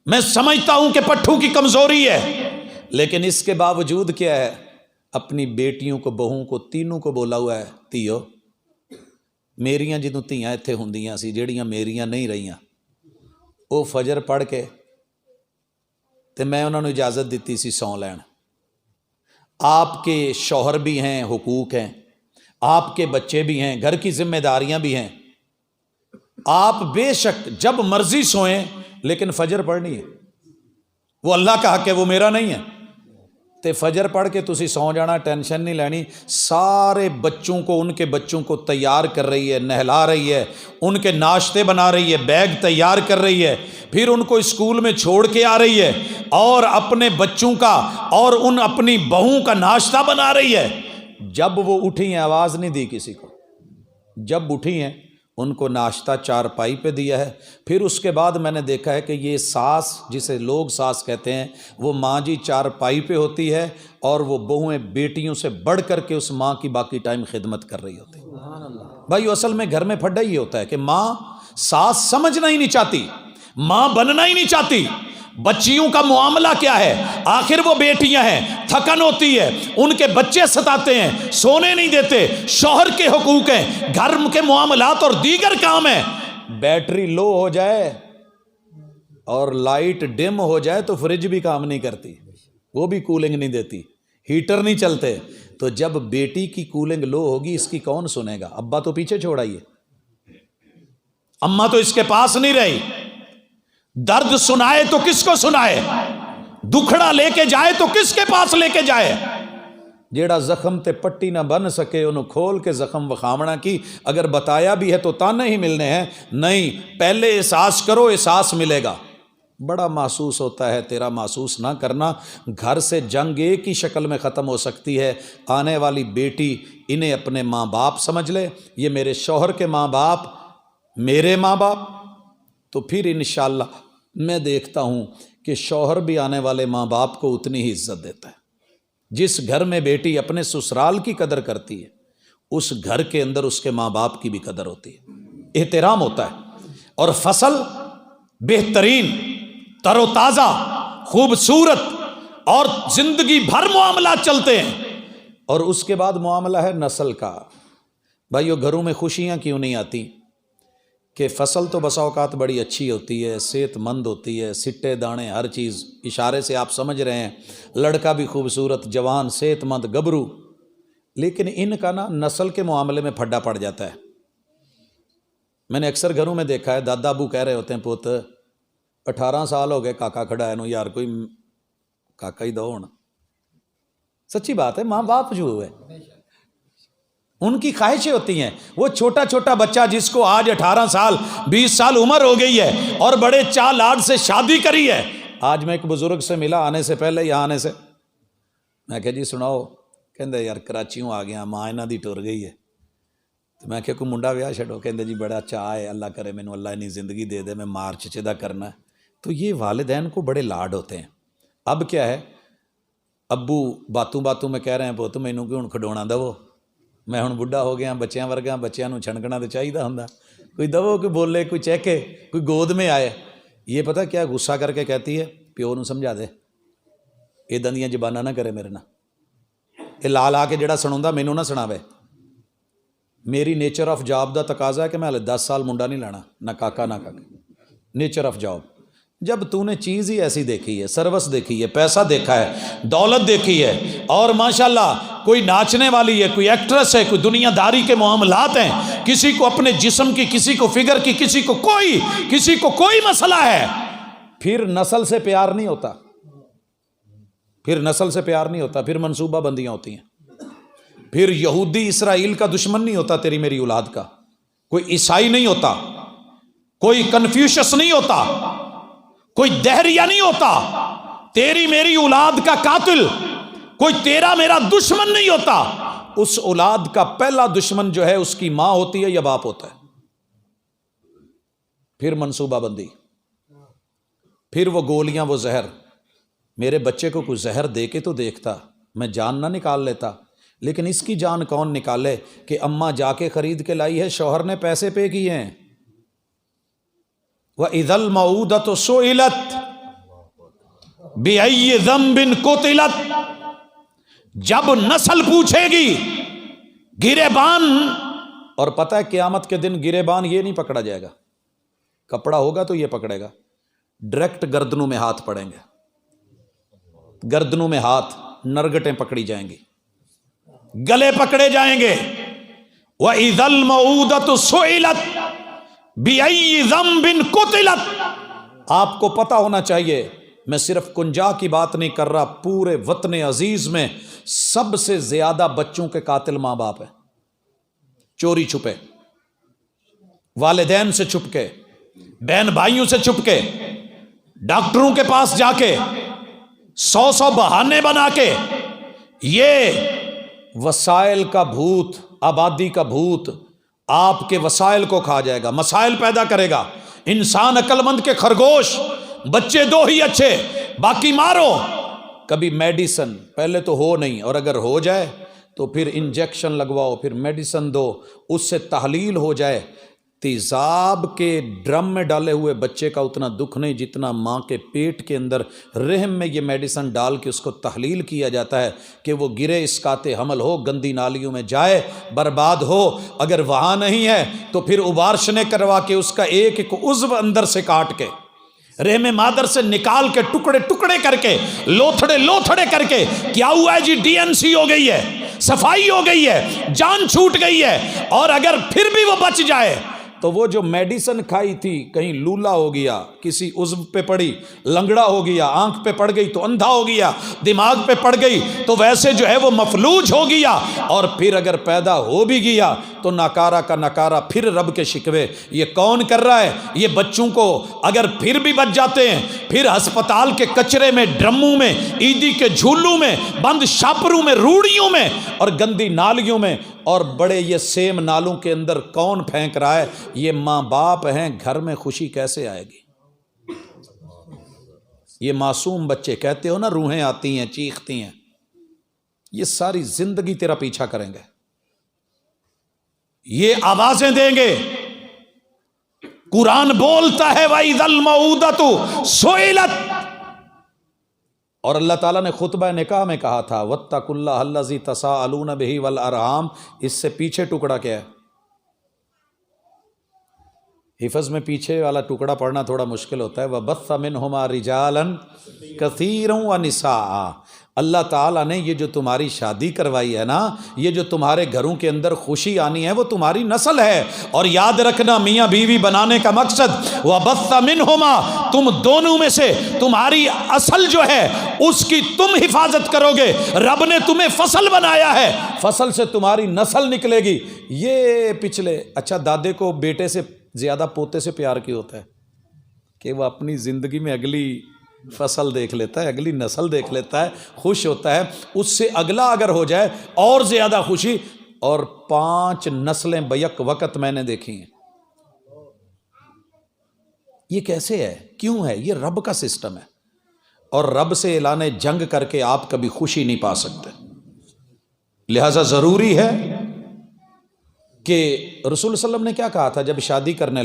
میں سمجھتا ہوں کہ پٹھوں کی کمزوری ہے، لیکن اس کے باوجود کیا ہے، اپنی بیٹیوں کو، بہوں کو، تینوں کو بولا ہوا ہے، تیو میریاں جدوں تیاں اتھے ہوندیاں سی، جیڑیاں میریاں نہیں رہیاں، وہ فجر پڑھ کے تے میں انہوں نے اجازت دیتی سی سو لین۔ آپ کے شوہر بھی ہیں، حقوق ہیں، آپ کے بچے بھی ہیں، گھر کی ذمہ داریاں بھی ہیں، آپ بے شک جب مرضی سوئیں، لیکن فجر پڑھنی ہے، وہ اللہ کا حق ہے، وہ میرا نہیں ہے۔ تے فجر پڑھ کے تسی سو جانا، ٹینشن نہیں لینی، سارے بچوں کو، ان کے بچوں کو تیار کر رہی ہے، نہلا رہی ہے، ان کے ناشتے بنا رہی ہے، بیگ تیار کر رہی ہے، پھر ان کو اسکول میں چھوڑ کے آ رہی ہے، اور اپنے بچوں کا اور ان اپنی بہوں کا ناشتہ بنا رہی ہے۔ جب وہ اٹھی ہیں آواز نہیں دی کسی کو، جب اٹھی ہیں ان کو ناشتہ چارپائی پہ دیا ہے۔ پھر اس کے بعد میں نے دیکھا ہے کہ یہ ساس، جسے لوگ ساس کہتے ہیں، وہ ماں جی چارپائی پہ ہوتی ہے، اور وہ بہویں بیٹیوں سے بڑھ کر کے اس ماں کی باقی ٹائم خدمت کر رہی ہوتی ہے۔ بھائی اصل میں گھر میں پھڈا ہی ہوتا ہے کہ ماں، ساس سمجھنا ہی نہیں چاہتی، ماں بننا ہی نہیں چاہتی۔ بچیوں کا معاملہ کیا ہے؟ آخر وہ بیٹیاں ہیں، تھکن ہوتی ہے، ان کے بچے ستاتے ہیں، سونے نہیں دیتے، شوہر کے حقوق ہیں، گھر کے معاملات اور دیگر کام ہیں۔ بیٹری لو ہو جائے اور لائٹ ڈم ہو جائے تو فریج بھی کام نہیں کرتی، وہ بھی کولنگ نہیں دیتی، ہیٹر نہیں چلتے۔ تو جب بیٹی کی کولنگ لو ہوگی، اس کی کون سنے گا؟ ابا تو پیچھے چھوڑ آئیے، اماں تو اس کے پاس نہیں رہی، درد سنائے تو کس کو سنائے، دکھڑا لے کے جائے تو کس کے پاس لے کے جائے؟ جیڑا زخم تے پٹی نہ بن سکے، انہوں کھول کے زخم وخامنا کی۔ اگر بتایا بھی ہے تو تانے ہی ملنے ہیں، نہیں، پہلے احساس کرو، احساس ملے گا۔ بڑا محسوس ہوتا ہے، تیرا محسوس نہ کرنا۔ گھر سے جنگ ایک ہی شکل میں ختم ہو سکتی ہے، آنے والی بیٹی انہیں اپنے ماں باپ سمجھ لے، یہ میرے شوہر کے ماں باپ، میرے ماں باپ، تو پھر انشاءاللہ میں دیکھتا ہوں کہ شوہر بھی آنے والے ماں باپ کو اتنی ہی عزت دیتا ہے۔ جس گھر میں بیٹی اپنے سسرال کی قدر کرتی ہے، اس گھر کے اندر اس کے ماں باپ کی بھی قدر ہوتی ہے، احترام ہوتا ہے، اور فصل بہترین، تر و تازہ، خوبصورت، اور زندگی بھر معاملات چلتے ہیں۔ اور اس کے بعد معاملہ ہے نسل کا۔ بھائیو، گھروں میں خوشیاں کیوں نہیں آتی؟ کہ فصل تو بسا اوقات بڑی اچھی ہوتی ہے، صحت مند ہوتی ہے، سٹے دانے ہر چیز اشارے سے آپ سمجھ رہے ہیں، لڑکا بھی خوبصورت، جوان، صحت مند، گبرو، لیکن ان کا نا نسل کے معاملے میں پھڈا پڑ جاتا ہے۔ میں نے اکثر گھروں میں دیکھا ہے، دادا ابو کہہ رہے ہوتے ہیں، پوت 18 سال ہو گئے کاکا کھڑا ہے نو، یار کوئی کاکا ہی دو ہونا۔ سچی بات ہے، ماں باپ جو ہوئے ان کی خواہشیں ہوتی ہیں۔ وہ چھوٹا چھوٹا بچہ جس کو آج 18 سال 20 سال عمر ہو گئی ہے اور بڑے چاء لاڈ سے شادی کری ہے۔ آج میں ایک بزرگ سے ملا آنے سے پہلے، یہاں آنے سے، میں کہا جی سناؤ، کہندے یار کراچیوں آ گیا، ماں انہاں دی ٹر گئی ہے۔ تو میں کہا کوئی منڈا ویاہ چھڑو، کہندے جی بڑا چاہ ہے، اللہ کرے مینوں اللہ انی زندگی دے دے، میں مارچ چدا کرنا ہے۔ تو یہ والدین کو بڑے لاڈ ہوتے ہیں۔ اب کیا ہے، ابو باتوں باتوں میں کہہ رہے ہیں، پوت مینوں کیوں ہن کھڈونا دو، میں ہن بڈھا ہو گیا، بچیاں ورگا، بچیاں نوں چھنکنا تو چاہیے ہوندا، کوئی دو، کوئی بولے، کوئی چہکے، کوئی گود میں آئے۔ یہ پتہ کیا غصہ کر کے کہتی ہے، پیو نوں سمجھا دے، اداں دیاں زباناں نہ کرے میرے نال، یہ لا لا کے جڑا سناوندا مینوں نہ سناوے۔ میری نیچر آف جاب دا تقاضا ہے کہ میں ہلے 10 سال منڈا نہیں لانا، نہ کاکا نہ کاکا، نیچر آف جاب۔ جب تو نے چیز ہی ایسی دیکھی ہے، سروس دیکھی ہے، پیسہ دیکھا ہے، دولت دیکھی ہے، اور ماشاءاللہ کوئی ناچنے والی ہے، کوئی ایکٹریس ہے، کوئی دنیا داری کے معاملات ہیں، کسی کو اپنے جسم کی، کسی کو فگر کی، کسی کو کوئی مسئلہ ہے، پھر نسل سے پیار نہیں ہوتا، پھر منصوبہ بندیاں ہوتی ہیں، پھر یہودی اسرائیل کا دشمن نہیں ہوتا تیری میری اولاد کا، کوئی عیسائی نہیں ہوتا، کوئی کنفیوشس نہیں ہوتا، کوئی دہریہ نہیں ہوتا، تیری میری اولاد کا قاتل کوئی تیرا میرا دشمن نہیں ہوتا۔ اس اولاد کا پہلا دشمن جو ہے اس کی ماں ہوتی ہے یا باپ ہوتا ہے، پھر منصوبہ بندی، پھر وہ گولیاں، وہ زہر۔ میرے بچے کو کوئی زہر دے کے تو دیکھتا، میں جان نہ نکال لیتا، لیکن اس کی جان کون نکالے کہ اماں جا کے خرید کے لائی ہے، شوہر نے پیسے پے کیے ہیں۔ وَإِذَا الْمَوْءُودَةُ سُئِلَتْ بِأَيِّ ذَنبٍ قُتِلَتْ، جب نسل پوچھے گی گریبان، اور پتہ ہے قیامت کے دن گریبان یہ نہیں پکڑا جائے گا، کپڑا ہوگا تو یہ پکڑے گا، ڈائریکٹ گردنوں میں ہاتھ پڑیں گے، گردنوں میں ہاتھ، نرگٹیں پکڑی جائیں گی، گلے پکڑے جائیں گے۔ وَإِذَا الْمَوْءُودَةُ سُئِلَتْ بِأَيِّ ذَنبٍ قُتِلَتْ۔ آپ کو پتہ ہونا چاہیے، میں صرف کنجا کی بات نہیں کر رہا، پورے وطن عزیز میں سب سے زیادہ بچوں کے قاتل ماں باپ ہیں، چوری چھپے، والدین سے چھپ کے، بہن بھائیوں سے چھپ کے، ڈاکٹروں کے پاس جا کے، 100 بہانے بنا کے، یہ وسائل کا بھوت، آبادی کا بھوت آپ کے وسائل کو کھا جائے گا، مسائل پیدا کرے گا۔ انسان عقل مند کے خرگوش، بچے دو ہی اچھے، باقی مارو۔ کبھی میڈیسن پہلے تو ہو نہیں، اور اگر ہو جائے تو پھر انجیکشن لگواؤ، پھر میڈیسن دو، اس سے تحلیل ہو جائے۔ تیزاب کے ڈرم میں ڈالے ہوئے بچے کا اتنا دکھ نہیں جتنا ماں کے پیٹ کے اندر رحم میں یہ میڈیسن ڈال کے اس کو تحلیل کیا جاتا ہے کہ وہ گرے، اسقاط حمل ہو، گندی نالیوں میں جائے، برباد ہو۔ اگر وہاں نہیں ہے تو پھر ابارشنے کروا کے اس کا ایک ایک عضو اندر سے کاٹ کے، رحم مادر سے نکال کے، ٹکڑے ٹکڑے کر کے، لوتھڑے کر کے، کیا ہوا ہے جی؟ ڈی این سی ہو گئی ہے، صفائی ہو گئی ہے، جان چھوٹ گئی ہے۔ اور اگر پھر بھی وہ بچ جائے تو وہ جو میڈیسن کھائی تھی، کہیں لولا ہو گیا، کسی عضو پہ پڑی، لنگڑا ہو گیا، آنکھ پہ پڑ گئی تو اندھا ہو گیا، دماغ پہ پڑ گئی تو ویسے جو ہے وہ مفلوج ہو گیا، اور پھر اگر پیدا ہو بھی گیا تو ناکارہ کا ناکارہ، پھر رب کے شکوے۔ یہ کون کر رہا ہے؟ یہ بچوں کو اگر پھر بھی بچ جاتے ہیں، پھر ہسپتال کے کچرے میں، ڈرموں میں، عیدی کے جھولوں میں، بند شاپروں میں، روڑیوں میں، اور گندی نالیوں میں، اور بڑے یہ سیم نالوں کے اندر کون پھینک رہا ہے؟ یہ ماں باپ ہیں۔ گھر میں خوشی کیسے آئے گی؟ یہ معصوم بچے، کہتے ہو نا روحیں آتی ہیں، چیختی ہیں، یہ ساری زندگی تیرا پیچھا کریں گے، یہ آوازیں دیں گے۔ قرآن بولتا ہے وَإِذَا الْمَوْءُودَةُ سُئِلَتْ، اور اللہ تعالیٰ نے خطبہ نکاح میں کہا تھا وَاتَّقُوا اللَّهَ الَّذِي تَسَاءَلُونَ بِهِ وَالْأَرْحَامَ۔ اس سے پیچھے ٹکڑا کیا ہے؟ حفظ میں پیچھے والا ٹکڑا پڑھنا تھوڑا مشکل ہوتا ہے۔ وَبَثَّ مِنْهُمَا رِجَالًا كَثِيرًا وَنِسَاءً۔ اللہ تعالیٰ نے یہ جو تمہاری شادی کروائی ہے نا، یہ جو تمہارے گھروں کے اندر خوشی آنی ہے، وہ تمہاری نسل ہے۔ اور یاد رکھنا، میاں بیوی بنانے کا مقصد وَبَثَّ مِنْهُمَا، تم دونوں میں سے تمہاری اصل جو ہے اس کی تم حفاظت کرو گے۔ رب نے تمہیں فصل بنایا ہے، فصل سے تمہاری نسل نکلے گی۔ یہ پچھلے، اچھا دادے کو بیٹے سے زیادہ پوتے سے پیار کیوں ہوتا ہے؟ کہ وہ اپنی زندگی میں اگلی فصل دیکھ لیتا ہے، اگلی نسل دیکھ لیتا ہے، خوش ہوتا ہے، اس سے اگلا اگر ہو جائے اور زیادہ خوشی۔ اور 5 نسلیں بیک وقت میں نے دیکھی ہیں۔ یہ کیسے ہے؟ کیوں ہے؟ یہ رب کا سسٹم ہے، اور رب سے اعلان جنگ کر کے آپ کبھی خوشی نہیں پا سکتے۔ لہذا ضروری ہے کہ رسول صلی اللہ علیہ وسلم نے کیا کہا تھا جب شادی کرنے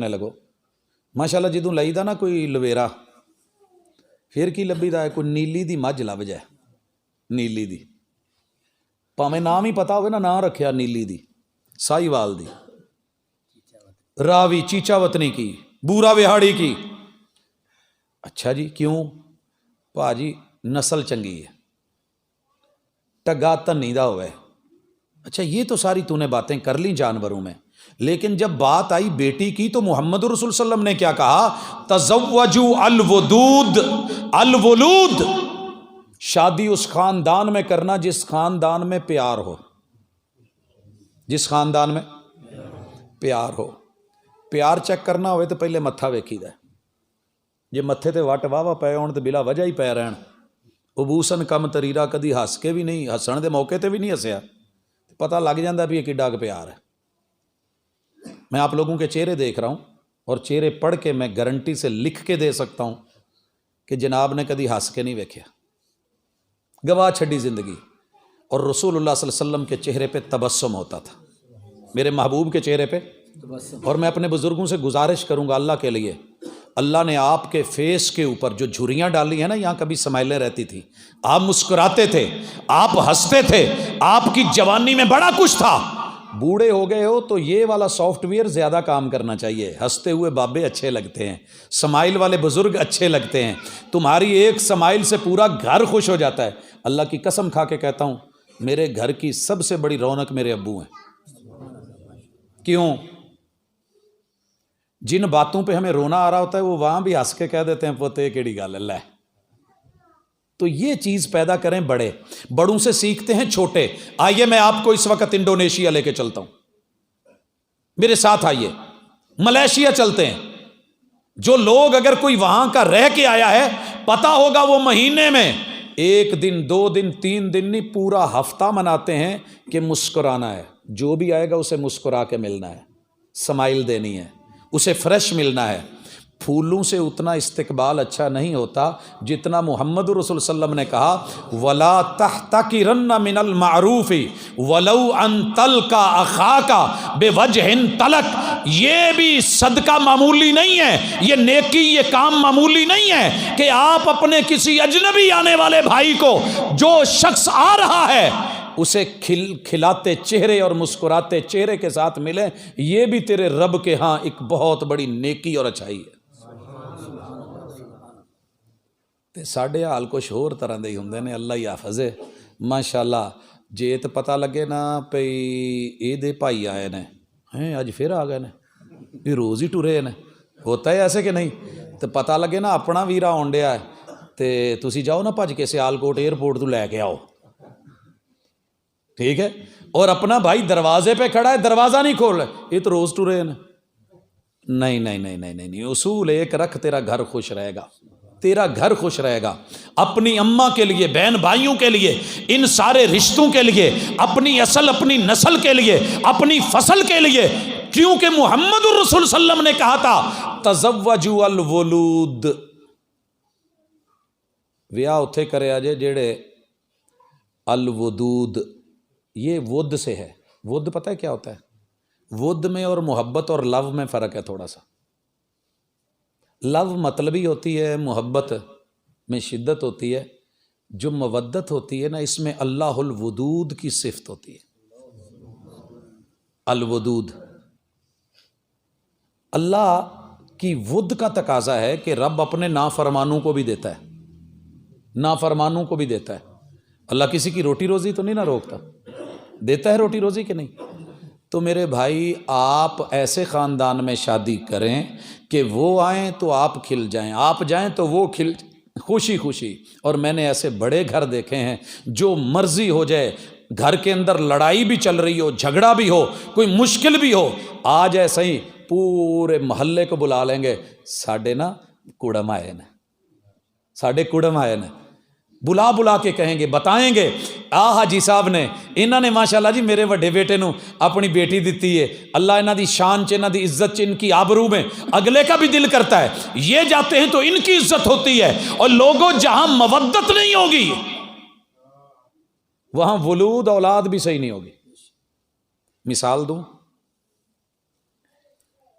لگو؟ ماشاءاللہ جدوں لئی دا نا کوئی لویرا، پھر کی لبی دا ہے کوئی نیلی دی مجھ لب جائے، نیلی دی، پاویں نام ہی پتا ہوئے نا، نام رکھیا نیلی دی، سائی وال دی، راوی چیچا وطنی کی، بورا وہاڑی کی۔ اچھا جی کیوں؟ پاجی نسل چنگی ہے، ٹگا تنی دا ہوئے۔ اچھا یہ تو ساری تو نے باتیں کر لیں جانوروں میں، لیکن جب بات آئی بیٹی کی تو محمد رسول صلی اللہ علیہ وسلم نے کیا کہا؟ تزوجوا الودود الولود، شادی اس خاندان میں کرنا جس خاندان میں پیار ہو، جس خاندان میں پیار ہو۔ پیار چیک کرنا ہوئے تو پہلے متھا ویکھی دا، جے متھے تے وٹ واہ پے ہون تے بلا وجہ ہی پے رہن، ابوسن کم تریرا، کدی ہس کے بھی نہیں، ہسن دے موقع تے بھی نہیں ہسیا، پتہ لگ جاندہ بھی یہ کڈا کہ پیار ہے۔ میں آپ لوگوں کے چہرے دیکھ رہا ہوں، اور چہرے پڑھ کے میں گارنٹی سے لکھ کے دے سکتا ہوں کہ جناب نے کدی ہس کے نہیں ویکھیا، گواہ چھڈی زندگی۔ اور رسول اللہ صلی اللہ علیہ وسلم کے چہرے پہ تبسم ہوتا تھا، میرے محبوب کے چہرے پہ۔ اور میں اپنے بزرگوں سے گزارش کروں گا اللہ کے لیے، اللہ نے آپ کے فیس کے اوپر جو جھریاں ڈالی ہیں نا، یہاں کبھی سمائلیں رہتی تھی، آپ مسکراتے تھے، آپ ہنستے تھے، آپ کی جوانی میں بڑا کچھ تھا۔ بوڑھے ہو گئے ہو تو یہ والا سافٹ ویئر زیادہ کام کرنا چاہیے، ہنستے ہوئے بابے اچھے لگتے ہیں، سمائل والے بزرگ اچھے لگتے ہیں، تمہاری ایک سمائل سے پورا گھر خوش ہو جاتا ہے۔ اللہ کی قسم کھا کے کہتا ہوں، میرے گھر کی سب سے بڑی رونق میرے ابو ہیں۔ کیوں؟ جن باتوں پہ ہمیں رونا آ رہا ہوتا ہے وہ وہاں بھی ہنس کے کہہ دیتے ہیں پوتے کیڑی گل اللہ ہے۔ تو یہ چیز پیدا کریں بڑے، بڑوں سے سیکھتے ہیں چھوٹے۔ آئیے میں آپ کو اس وقت انڈونیشیا لے کے چلتا ہوں، میرے ساتھ آئیے، ملیشیا چلتے ہیں۔ جو لوگ اگر کوئی وہاں کا رہ کے آیا ہے پتا ہوگا وہ مہینے میں 1 دن 2 دن 3 دن نہیں، پورا ہفتہ مناتے ہیں کہ مسکرانا ہے، جو بھی آئے گا اسے مسکرا کے ملنا ہے، سمائل دینی ہے، اسے فریش ملنا ہے۔ پھولوں سے اتنا استقبال اچھا نہیں ہوتا جتنا محمد رسول صلی اللہ علیہ وسلم نے کہا وَلَا تَحْتَقِرَنَّ مِنَ الْمَعْرُوفِ وَلَوْ أَن تَلْقَى أَخَاكَ بِوَجْهٍ طَلَقٍ۔ یہ بھی صدقہ معمولی نہیں ہے، یہ نیکی، یہ کام معمولی نہیں ہے کہ آپ اپنے کسی اجنبی آنے والے بھائی کو، جو شخص آ رہا ہے، اسے کھلاتے چہرے اور مسکراتے چہرے کے ساتھ ملے۔ یہ بھی تیرے رب کے ہاں ایک بہت بڑی نیکی اور اچھائی ہے۔ تے ساڈے حال کچھ ہور طرح دے ہوندے نے، اللہ ہی حافظ ہے ماشاءاللہ۔ جے تے پتہ لگے نا پئی اے دے بھائی آئے نے، ہیں اج پھر آ گئے نے، یہ روز ہی ٹرے نے، ہوتا ہے ایسے کہ نہیں؟ تے پتہ لگے نا اپنا ویرا آن ڈیا ہے تے تسی جاؤ نا بھج کے سیالکوٹ ایئرپورٹ تو لے کے آؤ، ٹھیک ہے؟ اور اپنا بھائی دروازے پہ کھڑا ہے، دروازہ نہیں کھول رہا، یہ تو روز ٹرے نے۔ نہیں نہیں نہیں نہیں نہیں، اصول ایک رکھ، تیرا گھر خوش رہے گا، تیرا گھر خوش رہے گا۔ اپنی اماں کے لیے، بہن بھائیوں کے لیے، ان سارے رشتوں کے لیے، اپنی اصل، اپنی نسل کے لیے، اپنی فصل کے لیے، کیونکہ محمد الرسول صلی اللہ علیہ وسلم نے کہا تھا تزوجوا الولود، ویاہ اتھے کرے آجے جیڑے الودود، یہ ود سے ہے۔ ود پتہ ہے کیا ہوتا ہے؟ ود میں اور محبت اور لو میں فرق ہے تھوڑا سا۔ لو مطلبی ہوتی ہے، محبت میں شدت ہوتی ہے، جو مودت ہوتی ہے نا اس میں اللہ الودود کی صفت ہوتی ہے۔ الودود، اللہ کی ود کا تقاضا ہے کہ رب اپنے نافرمانوں کو بھی دیتا ہے، نافرمانوں کو بھی دیتا ہے۔ اللہ کسی کی روٹی روزی تو نہیں نہ روکتا، دیتا ہے روٹی روزی کہ نہیں؟ تو میرے بھائی آپ ایسے خاندان میں شادی کریں کہ وہ آئیں تو آپ کھل جائیں، آپ جائیں تو وہ کھل، خوشی خوشی۔ اور میں نے ایسے بڑے گھر دیکھے ہیں، جو مرضی ہو جائے، گھر کے اندر لڑائی بھی چل رہی ہو، جھگڑا بھی ہو، کوئی مشکل بھی ہو، آج ایسے ہی پورے محلے کو بلا لیں گے، ساڈے نا کڑم آئے نا، ساڈے کڑم آئے نا، بلا بلا کے کہیں گے، بتائیں گے حاجی صاحب نے، انہوں نے ماشاءاللہ جی میرے وڈے بیٹے نو اپنی بیٹی دیتی ہے، اللہ انہاں دی شان چ، انہاں دی عزت چ، ان کی آبرو میں، اگلے کا بھی دل کرتا ہے یہ جاتے ہیں تو ان کی عزت ہوتی ہے۔ اور لوگوں جہاں مودت نہیں ہوگی وہاں ولود اولاد بھی صحیح نہیں ہوگی۔ مثال دوں،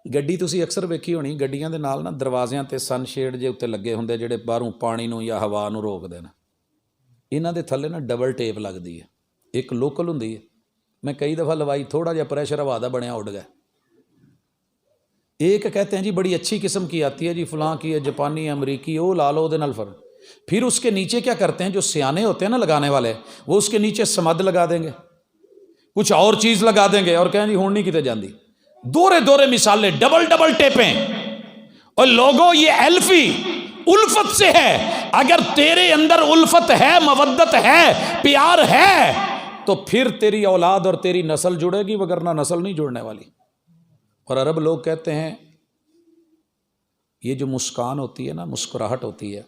گڈی تسی اکثر ویکھی ہونی، گڈیاں دے نال نا دروازیاں تے سن شیڈ جے اتنے لگے ہوندے جڑے باہروں پانی نو یا ہوا نو روک دے نا، انہاں دے تھلے نا ڈبل ٹیپ لگدی ہے، ایک لوکل ہوندی ہے، میں کئی دفعہ لوائی، تھوڑا جہا پریشر ہوا دا بنیا اڑ گیا۔ ایک کہتے ہیں جی بڑی اچھی قسم کی آتی ہے جی، فلاں کی ہے، جاپانی، امریکی، وہ لا لو دے نال فرق۔ پھر اس کے نیچے کیا کرتے ہیں جو سیانے ہوتے ہیں نا لگانے والے، وہ اس کے نیچے سمد لگا دیں گے، کچھ اور چیز لگا دیں گے اور کہیں جی ہون نہیں کتے جاندی، دورے دورے مثالیں، ڈبل ڈبل ٹیپیں۔ اور لوگوں یہ الفی الفت سے ہے، اگر تیرے اندر الفت ہے، مودت ہے، پیار ہے، تو پھر تیری اولاد اور تیری نسل جڑے گی، وگرنہ نسل نہیں جڑنے والی۔ اور عرب لوگ کہتے ہیں یہ جو مسکان ہوتی ہے نا، مسکراہٹ ہوتی ہے،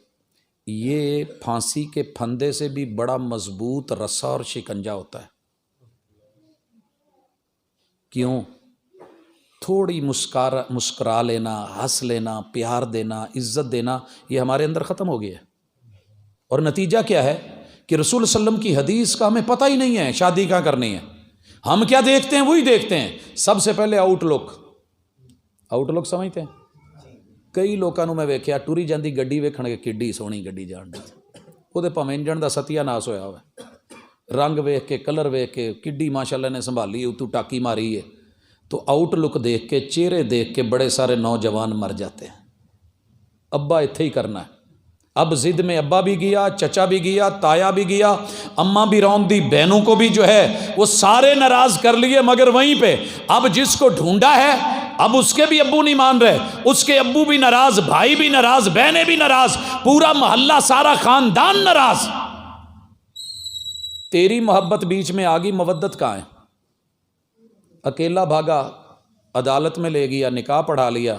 یہ پھانسی کے پھندے سے بھی بڑا مضبوط رسا اور شکنجا ہوتا ہے۔ کیوں؟ تھوڑی مسکرا لینا، ہنس لینا، پیار دینا، عزت دینا، یہ ہمارے اندر ختم ہو گیا ہے۔ اور نتیجہ کیا ہے کہ رسول صلی اللہ علیہ وسلم کی حدیث کا ہمیں پتہ ہی نہیں ہے شادی کہاں کرنی ہے. ہم کیا دیکھتے ہیں وہی دیکھتے ہیں. سب سے پہلے آؤٹ لک سمجھتے ہیں. کئی لوگوں میں ویکھیا ٹری جاندی گڈی ویکھن کے کڈی سونی گڈی جان دی وہ پاویں انجن دا ستیا ناس ہویا ہوا رنگ ویکھ کے کلر ویکھ کے کڈی ماشاءاللہ نے سنبھالی اتو ٹاکی ماری ہے. تو آؤٹ لک دیکھ کے چہرے دیکھ کے بڑے سارے نوجوان مر جاتے ہیں. ابا اتھے ہی کرنا ہے. اب ضد میں ابا بھی گیا, چچا بھی گیا, تایا بھی گیا, اماں بھی رون دی, بہنوں کو بھی جو ہے وہ سارے ناراض کر لیے مگر وہیں پہ اب جس کو ڈھونڈا ہے اب اس کے بھی ابو نہیں مان رہے, اس کے ابو بھی ناراض, بھائی بھی ناراض, بہنیں بھی ناراض, پورا محلہ سارا خاندان ناراض. تیری محبت بیچ میں آ گئی, مودت کہاں ہے؟ اکیلا بھاگا, عدالت میں لے گیا, نکاح پڑھا لیا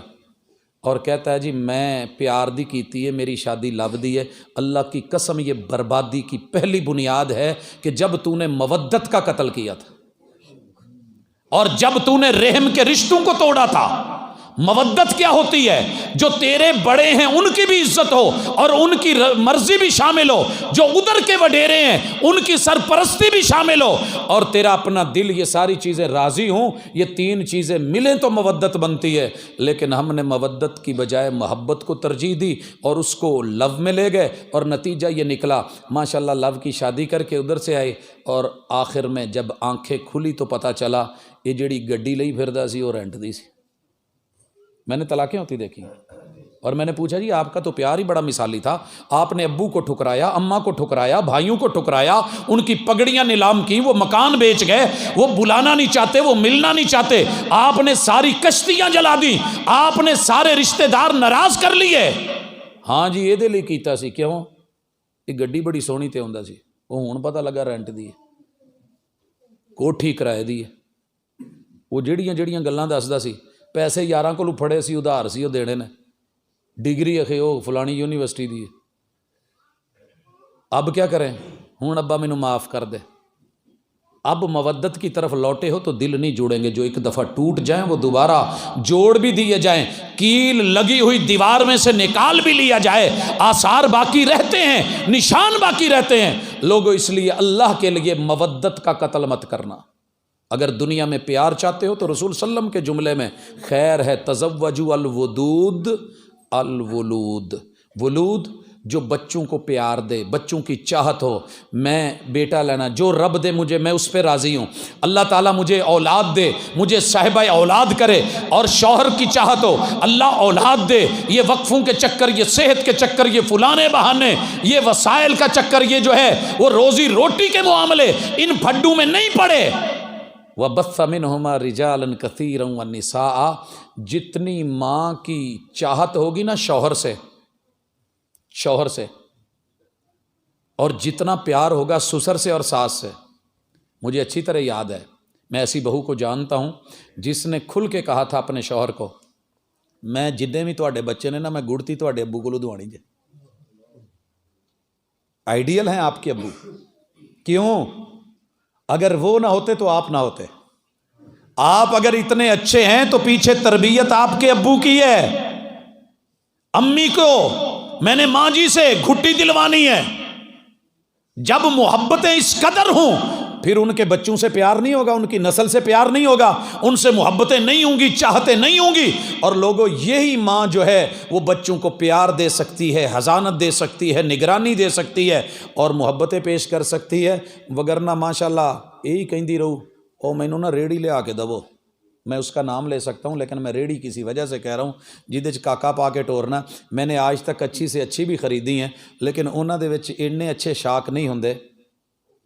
اور کہتا ہے جی میں پیار دی کیتی ہے, میری شادی لو دی ہے. اللہ کی قسم یہ بربادی کی پہلی بنیاد ہے کہ جب تو نے مودت کا قتل کیا تھا اور جب تو نے رحم کے رشتوں کو توڑا تھا. مودت کیا ہوتی ہے؟ جو تیرے بڑے ہیں ان کی بھی عزت ہو اور ان کی مرضی بھی شامل ہو, جو ادھر کے وڈیرے ہیں ان کی سرپرستی بھی شامل ہو اور تیرا اپنا دل, یہ ساری چیزیں راضی ہوں. یہ تین چیزیں ملیں تو مودت بنتی ہے. لیکن ہم نے مودت کی بجائے محبت کو ترجیح دی اور اس کو لو میں لے گئے اور نتیجہ یہ نکلا ماشاءاللہ لو کی شادی کر کے ادھر سے آئے اور آخر میں جب آنکھیں کھلی تو پتہ چلا یہ جڑی گڈی لئی پھردا سی وہ رینٹ دی سی. میں نے طلاقیں ہوتی دیکھی اور میں نے پوچھا جی آپ کا تو پیار ہی بڑا مثالی تھا, آپ نے ابو کو ٹھکرایا, اماں کو ٹھکرایا, بھائیوں کو ٹھکرایا, ان کی پگڑیاں نیلام کی, وہ مکان بیچ گئے, وہ بلانا نہیں چاہتے, وہ ملنا نہیں چاہتے, آپ نے ساری کشتیاں جلا دی, آپ نے سارے رشتہ دار ناراض کر لیے. ہاں جی یہ لیے کیتا سی, کیوں؟ یہ گڈی بڑی سونی تے ہوندا سی, وہ ہن پتہ لگا رینٹ دی ہے, کوٹھی کرائے دی ہے. وہ جڑیاں گلاں دسدا سی, پیسے یاراں کولوں پھڑے سی, ادھار سی, وہ دینے نے, ڈگری اخے وہ فلانی یونیورسٹی دی. اب کیا کریں؟ ہوں ابا مینوں معاف کر دے. اب مودت کی طرف لوٹے ہو تو دل نہیں جوڑیں گے, جو ایک دفعہ ٹوٹ جائیں وہ دوبارہ جوڑ بھی دیے جائیں, کیل لگی ہوئی دیوار میں سے نکال بھی لیا جائے, آثار باقی رہتے ہیں, نشان باقی رہتے ہیں. لوگوں اس لیے اللہ کے لیے مودت کا قتل مت کرنا. اگر دنیا میں پیار چاہتے ہو تو رسول صلی اللہ علیہ وسلم کے جملے میں خیر ہے تزوجوا الودود الولود. ولود جو بچوں کو پیار دے, بچوں کی چاہت ہو. میں بیٹا لینا, جو رب دے مجھے میں اس پہ راضی ہوں. اللہ تعالیٰ مجھے اولاد دے, مجھے صاحبہ اولاد کرے, اور شوہر کی چاہت ہو اللہ اولاد دے. یہ وقفوں کے چکر, یہ صحت کے چکر, یہ فلانے بہانے, یہ وسائل کا چکر, یہ جو ہے وہ روزی روٹی کے معاملے, ان پھڈوں میں نہیں پڑے. وَبَثَّ مِنْهُمَا رِجَالًا كَثِيرًا وَالنِّسَاءَ. جتنی ماں کی چاہت ہوگی نا شوہر سے, اور جتنا پیار ہوگا سسر سے اور ساس سے. مجھے اچھی طرح یاد ہے, میں ایسی بہو کو جانتا ہوں جس نے کھل کے کہا تھا اپنے شوہر کو, میں جدے بھی تواڈے بچے نے نا میں گڑتی تواڈے ابو کو دوانی جے. آئیڈیل ہیں آپ کے ابو, کیوں؟ اگر وہ نہ ہوتے تو آپ نہ ہوتے. آپ اگر اتنے اچھے ہیں تو پیچھے تربیت آپ کے ابو کی ہے. امی کو میں نے ماں جی سے گھٹی دلوانی ہے. جب محبتیں اس قدر ہوں پھر ان کے بچوں سے پیار نہیں ہوگا, ان کی نسل سے پیار نہیں ہوگا, ان سے محبتیں نہیں ہوں گی, چاہتیں نہیں ہوں گی. اور لوگوں یہی ماں جو ہے وہ بچوں کو پیار دے سکتی ہے, حضانت دے سکتی ہے, نگرانی دے سکتی ہے اور محبتیں پیش کر سکتی ہے. وگرنہ ماشاءاللہ یہی کہندی رہو او مینوں نا ریڑھی لے آ کے دو. میں اس کا نام لے سکتا ہوں لیکن میں ریڑھی کسی وجہ سے کہہ رہا ہوں جہدے چ کاکا پا کے ٹورنا. میں نے آج تک اچھی سے اچھی بھی خریدی ہیں لیکن انہاں دے وچ اتنے اچھے شاک نہیں ہوندے.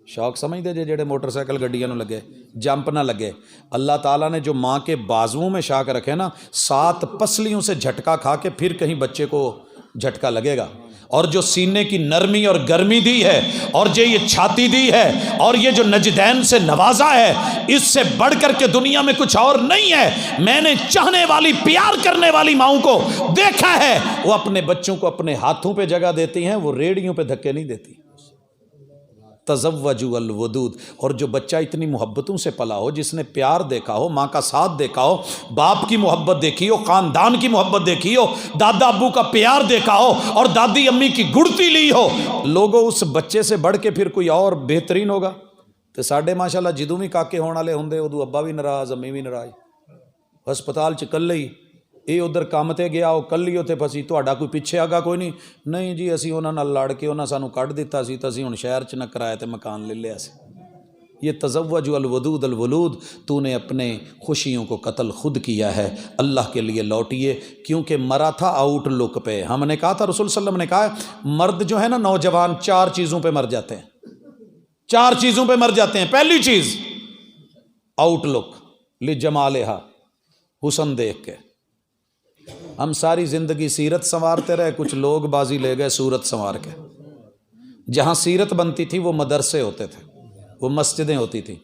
شوق سمجھتے جے جڑے موٹر سائیکل گڈیاں نوں لگے, جمپ نہ لگے. اللہ تعالیٰ نے جو ماں کے بازوؤں میں شاک رکھے نا, 7 پسلیوں سے جھٹکا کھا کے پھر کہیں بچے کو جھٹکا لگے گا. اور جو سینے کی نرمی اور گرمی دی ہے, اور جو یہ چھاتی دی ہے, اور یہ جو نجدین سے نوازا ہے, اس سے بڑھ کر کے دنیا میں کچھ اور نہیں ہے. میں نے چاہنے والی, پیار کرنے والی ماؤں کو دیکھا ہے, وہ اپنے بچوں کو اپنے ہاتھوں پہ جگہ دیتی ہیں, وہ ریڑھیوں پہ دھکے نہیں دیتی. تزوجوا الودود. اور جو بچہ اتنی محبتوں سے پلا ہو، جس نے پیار دیکھا ہو، ماں کا ساتھ دیکھا ہو، باپ کی محبت دیکھی ہو، خاندان کی محبت دیکھی ہو، دادا ابو کا پیار دیکھا ہو اور دادی امی کی گڑتی لی ہو، لوگوں اس بچے سے بڑھ کے پھر کوئی اور بہترین ہوگا؟ تو ساڈے ماشاءاللہ جدوں بھی کاکے ہونے والے ہوندے ادو ابا بھی ناراض امی بھی ناراض. ہسپتال چ کلے ہی یہ ادھر کام تے گیا وہ کلی اتنے پسی، تہاڈا کوئی پیچھے آگا کوئی نہیں؟ نہیں جی اسی انہاں نال لڑ کے انہاں سانو کڈ دتا سی تے اسی ہن شہر چ نہ کرائے تے مکان لے لیا سی. یہ تزوج الودود الولود، تو نے اپنے خوشیوں کو قتل خود کیا ہے. اللہ کے لیے لوٹیے، کیونکہ مرا تھا آؤٹ لک پہ. ہم نے کہا تھا، رسول صلی اللہ علیہ وسلم نے کہا مرد جو ہے نا نوجوان 4 چیزوں پہ مر جاتے ہیں، 4 چیزوں پہ مر جاتے ہیں. پہلی چیز آؤٹ لک لجمالہا، حسن دیکھ کے. ہم ساری زندگی سیرت سنوارتے رہے، کچھ لوگ بازی لے گئے صورت سنوار کے. جہاں سیرت بنتی تھی وہ مدرسے ہوتے تھے، وہ مسجدیں ہوتی تھیں.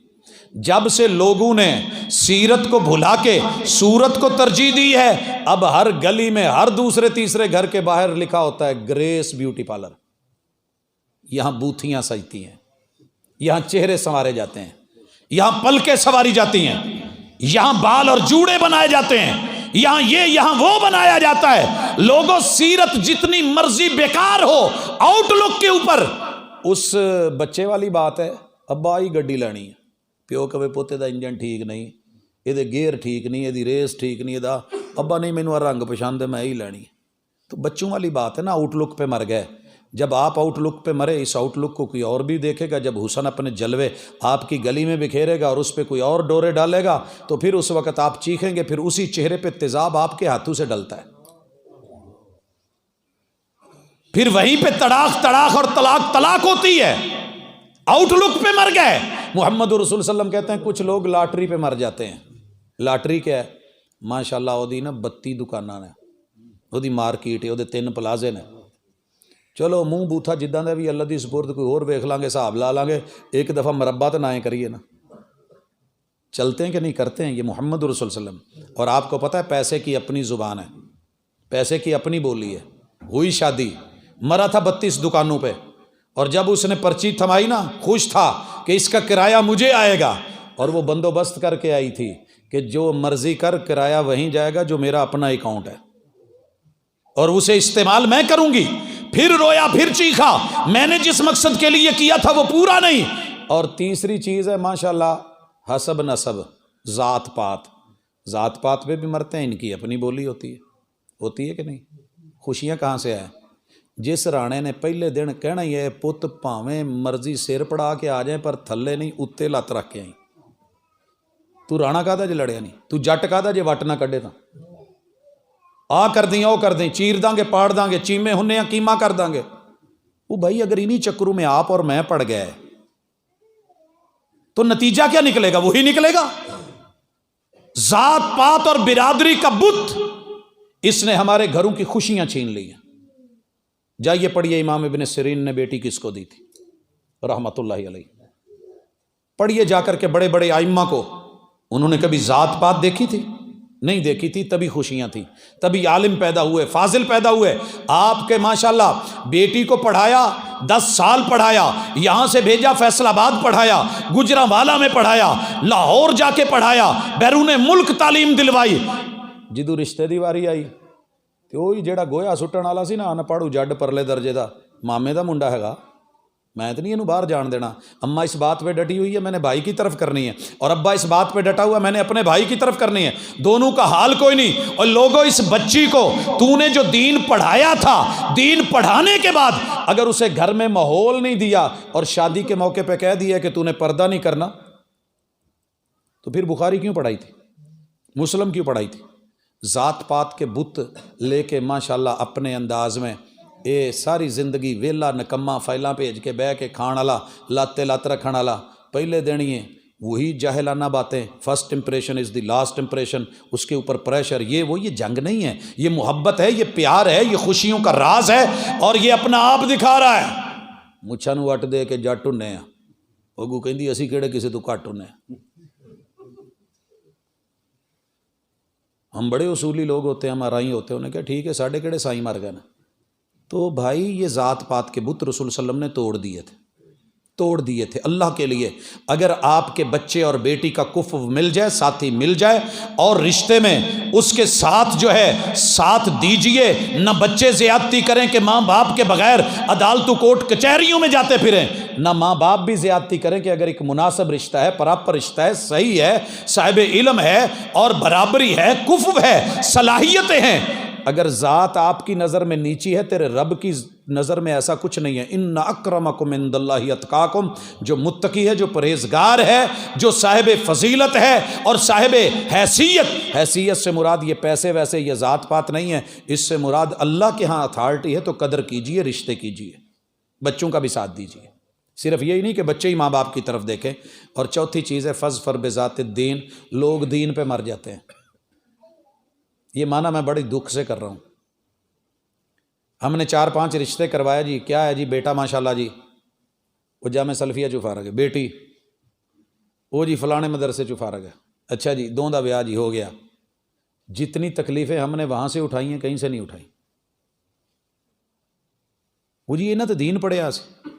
جب سے لوگوں نے سیرت کو بھلا کے صورت کو ترجیح دی ہے، اب ہر گلی میں ہر دوسرے تیسرے گھر کے باہر لکھا ہوتا ہے گریس بیوٹی پارلر. یہاں بوتھیاں سجتی ہیں، یہاں چہرے سنوارے جاتے ہیں، یہاں پلکیں سنواری جاتی ہیں، یہاں بال اور جوڑے بنائے جاتے ہیں، یہاں یہ یہاں وہ بنایا جاتا ہے. لوگوں سیرت جتنی مرضی بیکار ہو آؤٹ لک کے اوپر، اس بچے والی بات ہے ابا ہی گڈی لینی ہے، پیو کہے پوتے دا انجن ٹھیک نہیں، یہ گیئر ٹھیک نہیں، یہ ریس ٹھیک نہیں، یہ ابا نہیں مینوں رنگ پسند ہے میں ہی لینی ہے. تو بچوں والی بات ہے نا، آؤٹ لک پہ مر گئے. جب آپ آؤٹ لک پہ مرے، اس آؤٹ لک کو کوئی اور بھی دیکھے گا. جب حسن اپنے جلوے آپ کی گلی میں بکھیرے گا اور اس پہ کوئی اور ڈورے ڈالے گا تو پھر اس وقت آپ چیخیں گے، پھر اسی چہرے پہ تیزاب آپ کے ہاتھوں سے ڈلتا ہے، پھر وہیں پہ تڑاک تڑاک اور طلاق طلاق ہوتی ہے. آؤٹ لک پہ مر گئے. محمد رسول صلی اللہ علیہ وسلم کہتے ہیں کچھ لوگ لاٹری پہ مر جاتے ہیں. لاٹری کیا ہے؟ ماشاءاللہ وہ نا 32 دکاناں نے، وہ مارکیٹ ہے، وہ 3 پلازے نے. چلو منہ بوتھا جداں دا بھی اللہ دی سپرد کوئی اور ویکھ لیں گے، حساب لا لیں گے، ایک دفعہ مربع تو نہ کریے نا. چلتے ہیں کہ نہیں کرتے ہیں؟ یہ محمد رسول صلی اللہ علیہ وسلم. اور آپ کو پتہ ہے پیسے کی اپنی زبان ہے، پیسے کی اپنی بولی ہے. ہوئی شادی، مرا تھا 32 دکانوں پہ، اور جب اس نے پرچی تھمائی نا خوش تھا کہ اس کا کرایہ مجھے آئے گا، اور وہ بندوبست کر کے آئی تھی کہ جو مرضی کر کرایہ وہیں جائے گا جو میرا اپنا اکاؤنٹ ہے اور اسے استعمال میں کروں گی. پھر رویا، پھر چیخا، میں نے جس مقصد کے لیے کیا تھا وہ پورا نہیں. اور تیسری چیز ہے ماشاءاللہ حسب نسب، ذات پات. ذات پات پہ بھی مرتے ہیں، ان کی اپنی بولی ہوتی ہے کہ نہیں؟ خوشیاں کہاں سے آئیں؟ جس رانے نے پہلے دن کہنا ہی ہے پت پاویں مرضی سر پڑا کے آ جائیں پر تھلے نہیں اتے لت رکھ کے آئیں. تو رانا کہدا جے لڑیا نہیں، تو جٹ کہدا جے وٹ نہ کڈے تاں آ کر دیں او کر دیں، چیر داں گے پاڑ داں گے، چیمے ہننے کیما کر داں گے. وہ بھائی اگر انہی چکروں میں آپ اور میں پڑ گئے تو نتیجہ کیا نکلے گا؟ وہی نکلے گا. ذات پات اور برادری کا بت، اس نے ہمارے گھروں کی خوشیاں چھین لی ہیں. جائیے پڑھیے امام ابن سیرین نے بیٹی کس کو دی تھی رحمت اللہ علیہ. پڑھیے جا کر کے بڑے بڑے ائمہ کو. انہوں نے کبھی ذات پات دیکھی تھی؟ نہیں دیکھی تھی، تبھی خوشیاں تھیں، تبھی عالم پیدا ہوئے، فاضل پیدا ہوئے. آپ کے ماشاءاللہ بیٹی کو پڑھایا، 10 سال پڑھایا، یہاں سے بھیجا فیصل آباد پڑھایا، گجرانوالہ میں پڑھایا، لاہور جا کے پڑھایا، بیرون ملک تعلیم دلوائی. جدو رشتے دی واری آئی تو وہی جیڑا گویا سٹن والا سی نا ان پڑھو جڈ پرلے درجے دا مامے دا منڈا ہے گا، میں تو نہیں انہوں باہر جان دینا. اماں اس بات پہ ڈٹی ہوئی ہے میں نے بھائی کی طرف کرنی ہے، اور ابا اس بات پہ ڈٹا ہوا میں نے اپنے بھائی کی طرف کرنی ہے. دونوں کا حال کوئی نہیں. اور لوگوں اس بچی کو تو نے جو دین پڑھایا تھا، دین پڑھانے کے بعد اگر اسے گھر میں ماحول نہیں دیا اور شادی کے موقع پہ کہہ دیا کہ تو نے پردہ نہیں کرنا، تو پھر بخاری کیوں پڑھائی تھی؟ مسلم کیوں پڑھائی تھی؟ ذات پات کے بت لے کے ماشاءاللہ اپنے انداز میں اے ساری زندگی ویلا نکما فائلاں بھیج کے بہ کے کھان والا، لاتے لات رکھن والا، پہلے دن ہی وہی جاہلانہ باتیں. First impression is the last impression, اس کے اوپر پریشر. یہ جنگ نہیں ہے، یہ محبت ہے، یہ پیار ہے، یہ خوشیوں کا راز ہے، اور یہ اپنا آپ دکھا رہا ہے. مچھاں نوں وٹ دے کے جٹ ہنے ہیں، اگوں کہندی اسی کہڑے کسی تو گھٹ ہنے. ہم بڑے اصولی لوگ ہوتے ہیں، ہم رائی ہوتے ہیں. انہیں کہا ٹھیک ہے ساڑھے کہڑے سائی مر گئے نا. تو بھائی یہ ذات پات کے بت رسول صلی اللہ علیہ وسلم نے توڑ دیے تھے. توڑ دیے تھے اللہ کے لیے. اگر آپ کے بچے اور بیٹی کا کفو مل جائے، ساتھی مل جائے، اور رشتے میں اس کے ساتھ جو ہے ساتھ دیجئے، نہ بچے زیادتی کریں کہ ماں باپ کے بغیر عدالتوں کورٹ کچہریوں میں جاتے پھریں، نہ ماں باپ بھی زیادتی کریں کہ اگر ایک مناسب رشتہ ہے، پراپر رشتہ ہے، صحیح ہے، صاحب علم ہے اور برابری ہے، کفو ہے، صلاحیتیں ہیں، اگر ذات آپ کی نظر میں نیچی ہے، تیرے رب کی نظر میں ایسا کچھ نہیں ہے. ان اکرمکم عند اللہ اتقاکم، جو متقی ہے، جو پرہیزگار ہے، جو صاحب فضیلت ہے اور صاحب حیثیت سے مراد یہ پیسے ویسے یہ ذات پات نہیں ہے، اس سے مراد اللہ کے ہاں اتھارٹی ہے. تو قدر کیجئے، رشتے کیجئے، بچوں کا بھی ساتھ دیجئے. صرف یہی نہیں کہ بچے ہی ماں باپ کی طرف دیکھیں. اور چوتھی چیز ہے فظفر بذات الدین، لوگ دین پہ مر جاتے ہیں. یہ معنی میں بڑی دکھ سے کر رہا ہوں. ہم نے 4-5 رشتے کروایا جی، کیا ہے جی، بیٹا ماشاءاللہ جی وہ جامع سلفیہ چو فارغ ہے، بیٹی وہ جی فلانے مدرسے چو فارغ ہے، اچھا جی دوندا بیاہ جی ہو گیا. جتنی تکلیفیں ہم نے وہاں سے اٹھائی ہیں کہیں سے نہیں اٹھائی. وہ جی انہاں تو دین پڑھیا سے.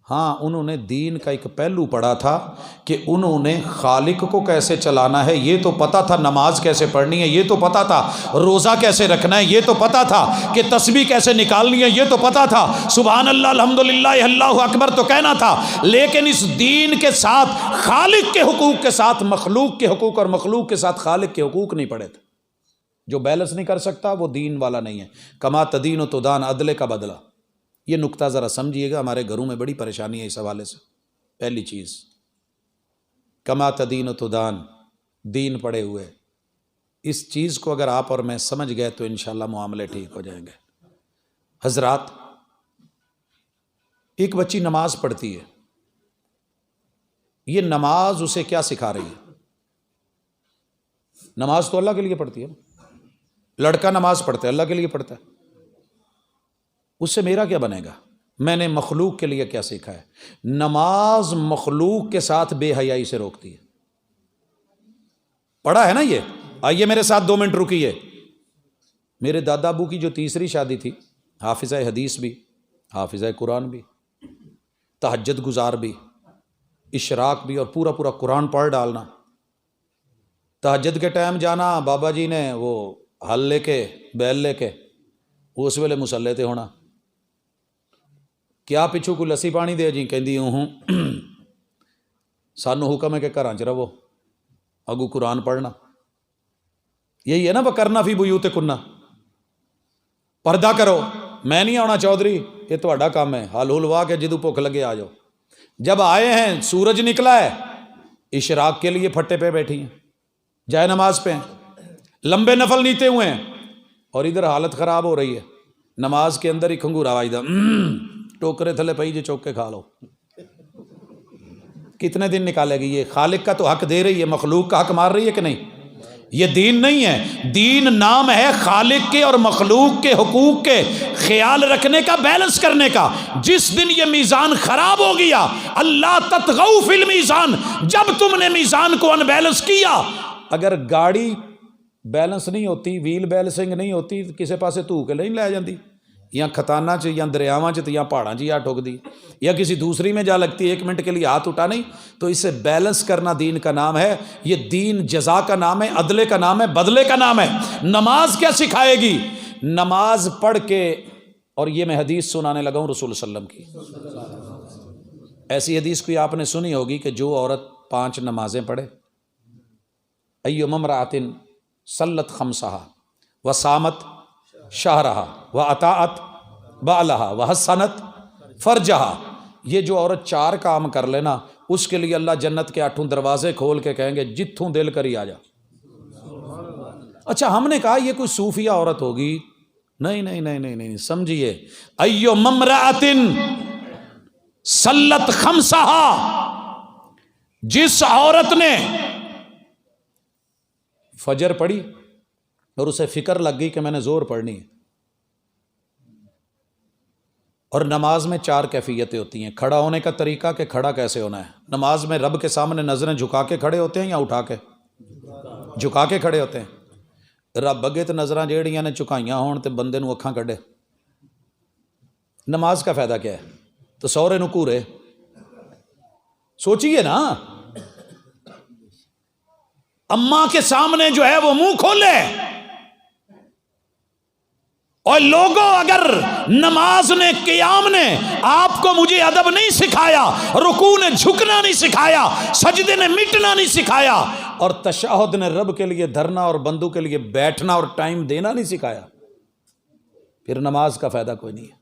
ہاں انہوں نے دین کا ایک پہلو پڑھا تھا کہ انہوں نے خالق کو کیسے چلانا ہے یہ تو پتہ تھا، نماز کیسے پڑھنی ہے یہ تو پتہ تھا، روزہ کیسے رکھنا ہے یہ تو پتہ تھا، کہ تسبیح کیسے نکالنی ہے یہ تو پتہ تھا، سبحان اللہ الحمدللہ اللہ اکبر تو کہنا تھا. لیکن اس دین کے ساتھ خالق کے حقوق کے ساتھ مخلوق کے حقوق اور مخلوق کے ساتھ خالق کے حقوق نہیں پڑھے تھے. جو بیلنس نہیں کر سکتا وہ دین والا نہیں ہے. کما تدین و تدان، عدلے کا بدلہ. یہ نقطہ ذرا سمجھیے گا، ہمارے گھروں میں بڑی پریشانی ہے اس حوالے سے. پہلی چیز کما تدین و تدان، دین پڑے ہوئے، اس چیز کو اگر آپ اور میں سمجھ گئے تو انشاءاللہ معاملے ٹھیک ہو جائیں گے. حضرات، ایک بچی نماز پڑھتی ہے، یہ نماز اسے کیا سکھا رہی ہے؟ نماز تو اللہ کے لیے پڑھتی ہے نا. لڑکا نماز پڑھتا ہے اللہ کے لیے پڑھتا ہے. اس سے میرا کیا بنے گا؟ میں نے مخلوق کے لیے کیا سیکھا ہے؟ نماز مخلوق کے ساتھ بے حیائی سے روکتی ہے. پڑھا ہے نا یہ؟ آئیے میرے ساتھ 2 منٹ رکیے. میرے دادا ابو کی جو تیسری شادی تھی، حافظہ حدیث بھی، حافظہ قرآن بھی، تہجد گزار بھی، اشراق بھی، اور پورا پورا قرآن پڑھ ڈالنا. تہجد کے ٹائم جانا، بابا جی نے وہ ہل لے کے بیل لے کے اس ویلے مسلے تے ہونا. کیا پچھو کو لسی پانی دے جی، کہندی ہوں سانو حکم ہے کہ گھراں چ رہو، اگو قرآن پڑھنا. یہی ہے نا وَقَرْنَ فِي بُيُوتِكُنَّ، پردہ کرو. میں نہیں آنا چودھری، یہ تہاڈا کام ہے، حل ہلوا کے جدو بھوک لگے آ جاؤ. جب آئے ہیں سورج نکلا ہے، اشراق کے لیے پھٹے پہ بیٹھی ہیں، جائے نماز پہ ہیں، لمبے نفل نیتے ہوئے ہیں، اور ادھر حالت خراب ہو رہی ہے. نماز کے اندر ہی کھنگور آواز دا ٹوکرے تھلے پئی جے چوک کے کھا لو. کتنے دن نکالے گی یہ؟ خالق کا تو حق دے رہی ہے، مخلوق کا حق مار رہی ہے کہ نہیں؟ یہ دین نہیں ہے. دین نام ہے خالق کے اور مخلوق کے حقوق کے خیال رکھنے کا، بیلنس کرنے کا. جس دن یہ میزان خراب ہو گیا، اللہ تطغوا فی المیزان، جب تم نے میزان کو ان بیلنس کیا. اگر گاڑی بیلنس نہیں ہوتی، ویل بیلنسنگ نہیں ہوتی، کسے پاسے تو کے نہیں لے جاندی، یا کھتانہ چ یا دریاواں چ یا پہاڑاں چ یا ٹھوک دی، یا کسی دوسری میں جا لگتی ہے، 1 منٹ کے لیے ہاتھ اٹھا نہیں. تو اسے بیلنس کرنا دین کا نام ہے. یہ دین جزا کا نام ہے، عدلے کا نام ہے، بدلے کا نام ہے. نماز کیا سکھائے گی؟ نماز پڑھ کے، اور یہ میں حدیث سنانے لگا ہوں رسول صلی اللہ علیہ وسلم کی. ایسی حدیث کوئی آپ نے سنی ہوگی کہ جو عورت 5 نمازیں پڑھے، ایما امرأۃ صلت خمسہا وصامت شہرہا واطاعت بعلہا وحسنت فرجہا، یہ جو عورت 4 کام کر لینا، اس کے لیے اللہ جنت کے 8 دروازے کھول کے کہیں گے جتھوں دل کری آ جا. اچھا ہم نے کہا یہ کوئی صوفیہ عورت ہوگی. نہیں نہیں نہیں نہیں نہیں، سمجھیے. ایما امرأۃ صلت خمسہا، جس عورت نے فجر پڑھی اور اسے فکر لگ گئی کہ میں نے زور پڑھنی ہے. اور نماز میں 4 کیفیتیں ہوتی ہیں. کھڑا ہونے کا طریقہ کہ کھڑا کیسے ہونا ہے. نماز میں رب کے سامنے نظریں جھکا کے کھڑے ہوتے ہیں یا اٹھا کے؟ جھکا کے کھڑے ہوتے ہیں. رب اگے تو نظراں جیڑیاں نے جھکائیاں ہون تے بندے نو اکھاں کڈے. نماز کا فائدہ کیا ہے؟ تو سورے نو کورے سوچئے نا، اماں کے سامنے جو ہے وہ منہ کھولے، اور لوگوں اگر نماز نے، قیام نے آپ کو مجھے ادب نہیں سکھایا، رکوع نے جھکنا نہیں سکھایا، سجدے نے مٹنا نہیں سکھایا، اور تشہد نے رب کے لیے دھرنا اور بندوں کے لیے بیٹھنا اور ٹائم دینا نہیں سکھایا، پھر نماز کا فائدہ کوئی نہیں ہے۔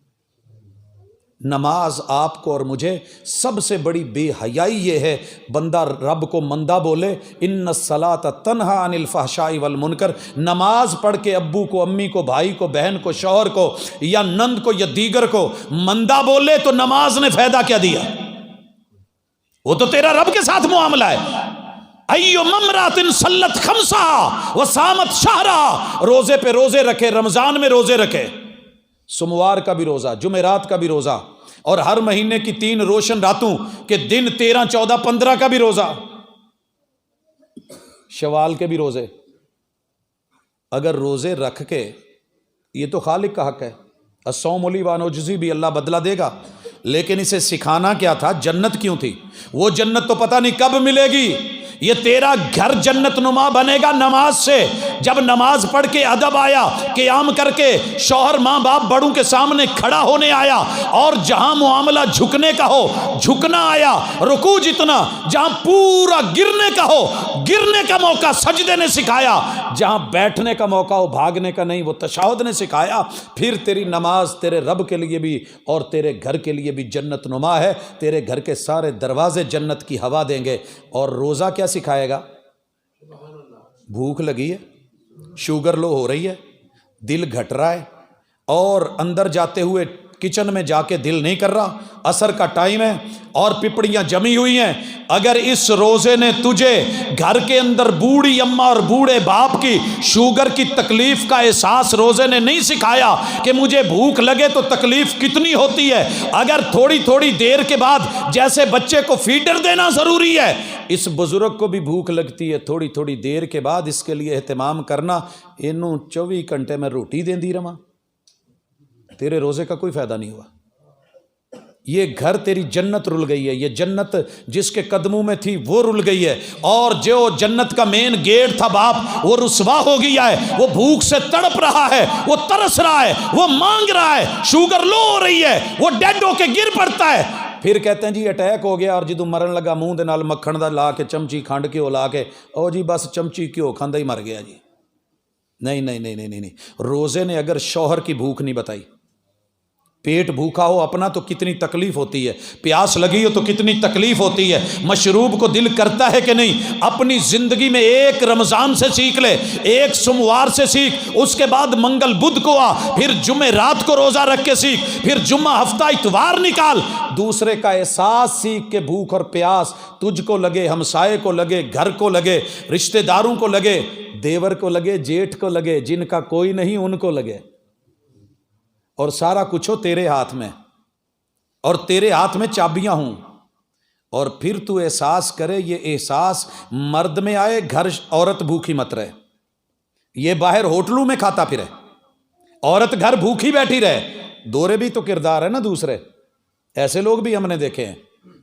نماز آپ کو اور مجھے سب سے بڑی بے حیائی یہ ہے، بندہ رب کو مندہ بولے، ان الصلاۃ تنہا عن الفحشاء والمنکر، نماز پڑھ کے ابو کو، امی کو، بھائی کو، بہن کو، شوہر کو یا نند کو یا دیگر کو مندہ بولے تو نماز نے فائدہ کیا دیا؟ وہ تو تیرا رب کے ساتھ معاملہ ہے۔ ایو امرأۃ صلت خمسہا وصامت شہرہا، روزے پہ روزے رکھے، رمضان میں روزے رکھے، سوموار کا بھی روزہ، جمعرات کا بھی روزہ، اور ہر مہینے کی 3 روشن راتوں کے دن 13، 14، 15 کا بھی روزہ، شوال کے بھی روزے، اگر روزے رکھ کے، یہ تو خالق کا حق ہے، الصوم لی وانا اجزی بھی، اللہ بدلہ دے گا، لیکن اسے سکھانا کیا تھا؟ جنت کیوں تھی؟ وہ جنت تو پتہ نہیں کب ملے گی، یہ تیرا گھر جنت نما بنے گا نماز سے۔ جب نماز پڑھ کے ادب آیا، قیام کر کے شوہر ماں باپ بڑوں کے سامنے کھڑا ہونے آیا، اور جہاں معاملہ جھکنے کا ہو جھکنا آیا، رکوع جتنا، جہاں پورا گرنے کا ہو گرنے کا موقع سجدے نے سکھایا، جہاں بیٹھنے کا موقع ہو بھاگنے کا نہیں وہ تشہد نے سکھایا، پھر تیری نماز تیرے رب کے لیے بھی اور تیرے گھر کے لیے بھی جنت نما ہے، تیرے گھر کے سارے دروازے جنت کی ہوا دیں گے۔ اور روزہ کیا سکھائے گا؟ بھوک لگی ہے، شوگر لو ہو رہی ہے، دل گھٹ رہا ہے، اور اندر جاتے ہوئے کچن میں جا کے دل نہیں کر رہا، عصر کا ٹائم ہے اور پپڑیاں جمی ہوئی ہیں، اگر اس روزے نے تجھے گھر کے اندر بوڑھی اماں اور بوڑھے باپ کی شوگر کی تکلیف کا احساس روزے نے نہیں سکھایا کہ مجھے بھوک لگے تو تکلیف کتنی ہوتی ہے، اگر تھوڑی تھوڑی دیر کے بعد جیسے بچے کو فیڈر دینا ضروری ہے، اس بزرگ کو بھی بھوک لگتی ہے، تھوڑی تھوڑی دیر کے بعد اس کے لیے اہتمام کرنا، انہوں 24 گھنٹے میں روٹی دیں دی رہا، تیرے روزے کا کوئی فائدہ نہیں ہوا۔ یہ گھر تیری جنت رل گئی ہے، یہ جنت جس کے قدموں میں تھی وہ رل گئی ہے، اور جو جنت کا مین گیٹ تھا باپ وہ رسوا ہو گیا ہے، وہ بھوک سے تڑپ رہا ہے، وہ ترس رہا ہے، وہ مانگ رہا ہے، شوگر لو ہو رہی ہے، وہ ڈیڈ ہو کے گر پڑتا ہے، پھر کہتے ہیں جی اٹیک ہو گیا، اور جدوں مرن لگا منہ دے نال مکھن دا لا کے چمچی کھنڈ گھیو لا کے، او جی بس چمچی گھیو کھاندا ہی مر گیا جی۔ نہیں نہیں نہیں نہیں نہیں، روزے نے اگر شوہر کی بھوک نہیں بتائی، پیٹ بھوکا ہو اپنا تو کتنی تکلیف ہوتی ہے، پیاس لگی ہو تو کتنی تکلیف ہوتی ہے، مشروب کو دل کرتا ہے کہ نہیں، اپنی زندگی میں ایک رمضان سے سیکھ لے، ایک سوموار سے سیکھ، اس کے بعد منگل بدھ کو آ، پھر جمعہ رات کو روزہ رکھ کے سیکھ، پھر جمعہ ہفتہ اتوار نکال، دوسرے کا احساس سیکھ کے بھوک اور پیاس تجھ کو لگے، ہمسائے کو لگے، گھر کو لگے، رشتہ داروں کو لگے، دیور کو لگے، جیٹھ کو لگے، جن کا کوئی نہیں ان کو لگے، اور سارا کچھ ہو تیرے ہاتھ میں، اور تیرے ہاتھ میں چابیاں ہوں، اور پھر تو احساس کرے، یہ احساس مرد میں آئے، گھر عورت بھوکی مت رہے، یہ باہر ہوٹلوں میں کھاتا پھرے، عورت گھر بھوکی بیٹھی رہے، دورے بھی تو کردار ہے نا دوسرے، ایسے لوگ بھی ہم نے دیکھے ہیں،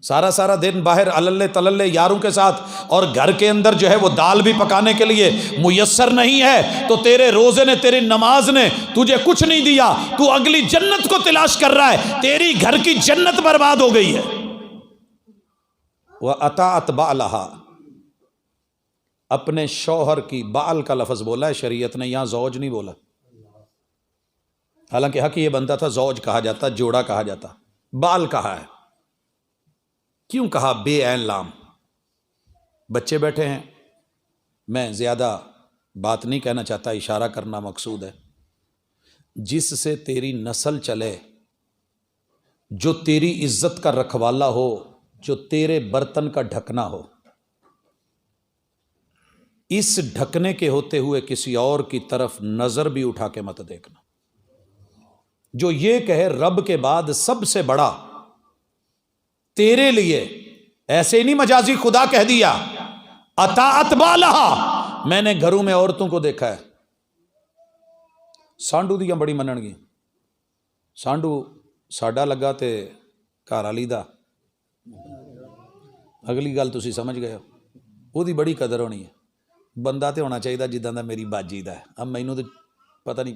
سارا دن باہر اللے تللے یاروں کے ساتھ، اور گھر کے اندر جو ہے وہ دال بھی پکانے کے لیے میسر نہیں ہے، تو تیرے روزے نے، تیری نماز نے تجھے کچھ نہیں دیا، تو اگلی جنت کو تلاش کر رہا ہے، تیری گھر کی جنت برباد ہو گئی ہے۔ وَأَطَاعَتْ بَعْلَهَا، اپنے شوہر کی، بعل کا لفظ بولا ہے شریعت نے، یہاں زوج نہیں بولا، حالانکہ حق یہ بنتا تھا زوج کہا جاتا، جوڑا کہا جاتا، بعل کہا ہے، کیوں کہا بے عین لام؟ بچے بیٹھے ہیں، میں زیادہ بات نہیں کہنا چاہتا، اشارہ کرنا مقصود ہے، جس سے تیری نسل چلے، جو تیری عزت کا رکھوالا ہو، جو تیرے برتن کا ڈھکنا ہو، اس ڈھکنے کے ہوتے ہوئے کسی اور کی طرف نظر بھی اٹھا کے مت دیکھنا، جو یہ کہے رب کے بعد سب سے بڑا تیرے لیے، ایسے ہی نہیں مجازی خدا کہہ دیا، اطاعت بالہا، میں نے گھروں میں عورتوں کو دیکھا ہے، سانڈو دیاں بڑی منن گی، سانڈو ساڈا لگا تے گھر والی دا، ਅਗਲੀ ਗੱਲ ਤੁਸੀਂ ਸਮਝ ਗਏ ਹੋ, ਉਹਦੀ ਬੜੀ ਕਦਰ ਹੋਣੀ ਹੈ। ਬੰਦਾ ਤੇ ਹੋਣਾ ਚਾਹੀਦਾ ਜਿੱਦਾਂ ਦਾ ਮੇਰੀ ਬਾਜੀ ਦਾ ਹੈ। ਅਬ ਮੈਨੂੰ ਤਾਂ ਪਤਾ ਨਹੀਂ,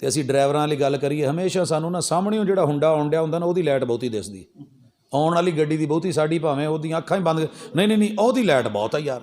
ਤੇ ਅਸੀਂ ਡਰਾਈਵਰਾਂ ਵਾਲੀ ਗੱਲ ਕਰੀਏ, ਹਮੇਸ਼ਾ ਸਾਨੂੰ ਨਾ ਸਾਹਮਣਿਓਂ ਜਿਹੜਾ ਹੁੰਡਾ ਆਉਣ ਡਿਆ ਹੁੰਦਾ ਨਾ, ਉਹਦੀ ਲਾਈਟ ਬਹੁਤੀ ਦਿਸਦੀ। ਆਉਣ ਵਾਲੀ ਗੱਡੀ ਦੀ ਬਹੁਤੀ, ਸਾਡੀ ਭਾਵੇਂ ਉਹਦੀਆਂ ਅੱਖਾਂ ਹੀ ਬੰਦ, ਨਹੀਂ ਉਹਦੀ ਲਾਈਟ ਬਹੁਤ ਆ ਯਾਰ।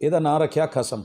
ਇਹਦਾ ਨਾਂ ਰੱਖਿਆ ਖਸਮ।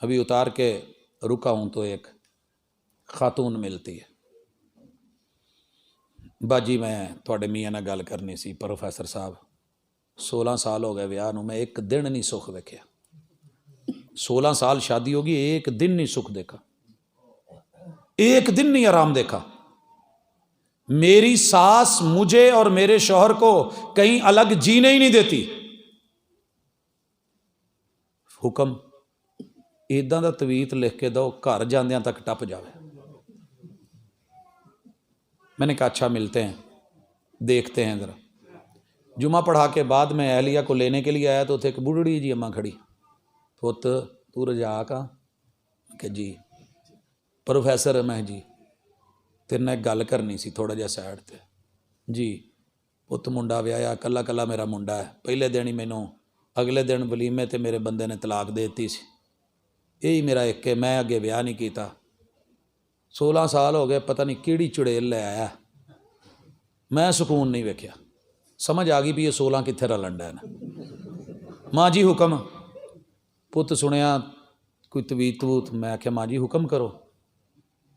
ابھی اتار کے رکا ہوں تو ایک خاتون ملتی ہے، باجی میں تھوڑے میاں نال گل کرنی سی پروفیسر صاحب 16 سال ہو گئے ویاہ نو، میں ایک دن نہیں سکھ ویکھیا، 16 سال شادی ہوگی ایک دن نہیں سکھ دیکھا، ایک دن نہیں آرام دیکھا۔ میری ساس مجھے اور میرے شوہر کو کہیں الگ جینے ہی نہیں دیتی۔ حکم ایداں دا تویت لکھ کے دو گھر جاندیاں تک ٹپ جاوے۔ میں نے کہا اچھا ملتے ہیں، دیکھتے ہیں ذرا۔ جمعہ پڑھا کے بعد میں اہلیہ کو لینے کے لیے آیا تو ایک بوڑھی جی اماں کھڑی، پت تو رجا کا کہ جی پروفیسر میں جی تیرے نال ایک گل کرنی سی تھوڑا جہا سائڈ تے جی پت منڈا ویایا کلا کلا میرا منڈا ہے، پہلے دن ہی مینوں اگلے دن ولیمے تے میرے بندے نے طلاق دے دیتی سی، یہی میرا ایک ہے، میں اگے ویاہ نہیں کیتا، 16 سال ہو گئے، پتہ نہیں کیڑی چڑیل لے آیا، میں سکون نہیں ویکھیا، سمجھ آ گئی بھی یہ 16 کتنے رلن ڈے نا۔ ماں جی حکم، پت سنیا کوئی تویت توت، میں آخیا ماں جی حکم کرو،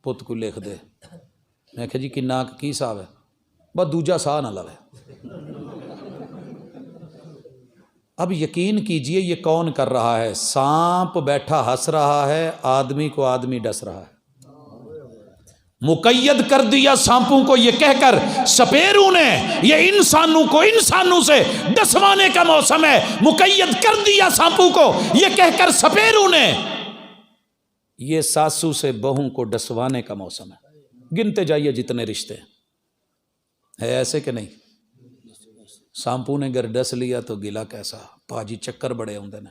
پت کوئی لکھ دے، میں آخیا جی کنا کی حساب ہے، بس دوجا ساہ نہ لوے۔ اب یقین کیجئے یہ کون کر رہا ہے؟ سانپ بیٹھا ہنس رہا ہے، آدمی کو آدمی ڈس رہا ہے۔ مقید کر دیا سانپوں کو یہ کہہ کر سپیروں نے، یہ انسانوں کو انسانوں سے ڈسوانے کا موسم ہے، مقید کر دیا سانپوں کو یہ کہہ کر سپیروں نے، یہ ساسو سے بہوں کو ڈسوانے کا موسم ہے۔ گنتے جائیے جتنے رشتے ہے ایسے کہ نہیں؟ سانپوں نے گر ڈس لیا تو گلا کیسا، پاجی چکر بڑے ہوندے نے۔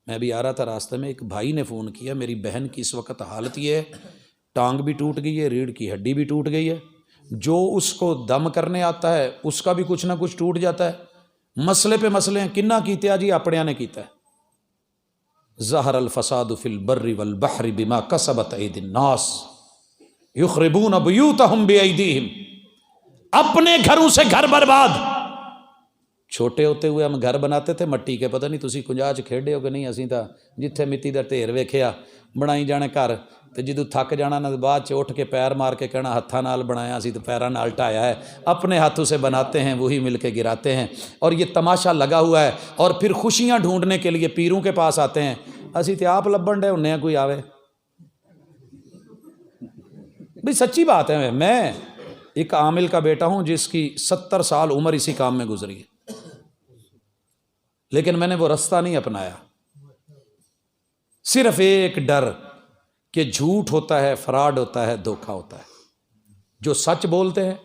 میں بھی آ رہا تھا راستے میں، ایک بھائی نے فون کیا، میری بہن کی اس وقت حالت یہ ہے، ٹانگ بھی ٹوٹ گئی ہے، ریڑھ کی ہڈی بھی ٹوٹ گئی ہے، جو اس کو دم کرنے آتا ہے اس کا بھی کچھ نہ کچھ ٹوٹ جاتا ہے، مسئلے پہ مسئلے ہیں، کنہ کیتے جی اپنے نے کیتا ہے۔ ظہر الفساد فی البر والبحر بما کسبت ایدی الناس یخربون بیوتہم بایدیہم، اپنے گھروں سے گھر برباد۔ چھوٹے ہوتے ہوئے ہم گھر بناتے تھے مٹی کے، پتہ نہیں تسی کنجاچ کھیڈے ہو کہ نہیں، اسی تا جتھے مٹی دا ڈھیر ویکھیا بنائی جانے گھر، تے جدوں تھک جانا نہ بعد چ اٹھ کے پیر مار کے کہنا ہتھاں نال بنایا سی تو پیراں نال ٹھایا ہے، اپنے ہاتھوں سے بناتے ہیں وہی مل کے گراتے ہیں، اور یہ تماشا لگا ہوا ہے، اور پھر خوشیاں ڈھونڈنے کے لیے پیروں کے پاس آتے ہیں، اسی تے آپ لبن ڈے ہونے ہیں کوئی آوے۔ بھئی سچی بات ہے، میں ایک عامل کا بیٹا ہوں جس کی 70 سال عمر اسی کام میں گزری ہے، لیکن میں نے وہ رستہ نہیں اپنایا، صرف ایک ڈر کہ جھوٹ ہوتا ہے، فراڈ ہوتا ہے، دھوکہ ہوتا ہے۔ جو سچ بولتے ہیں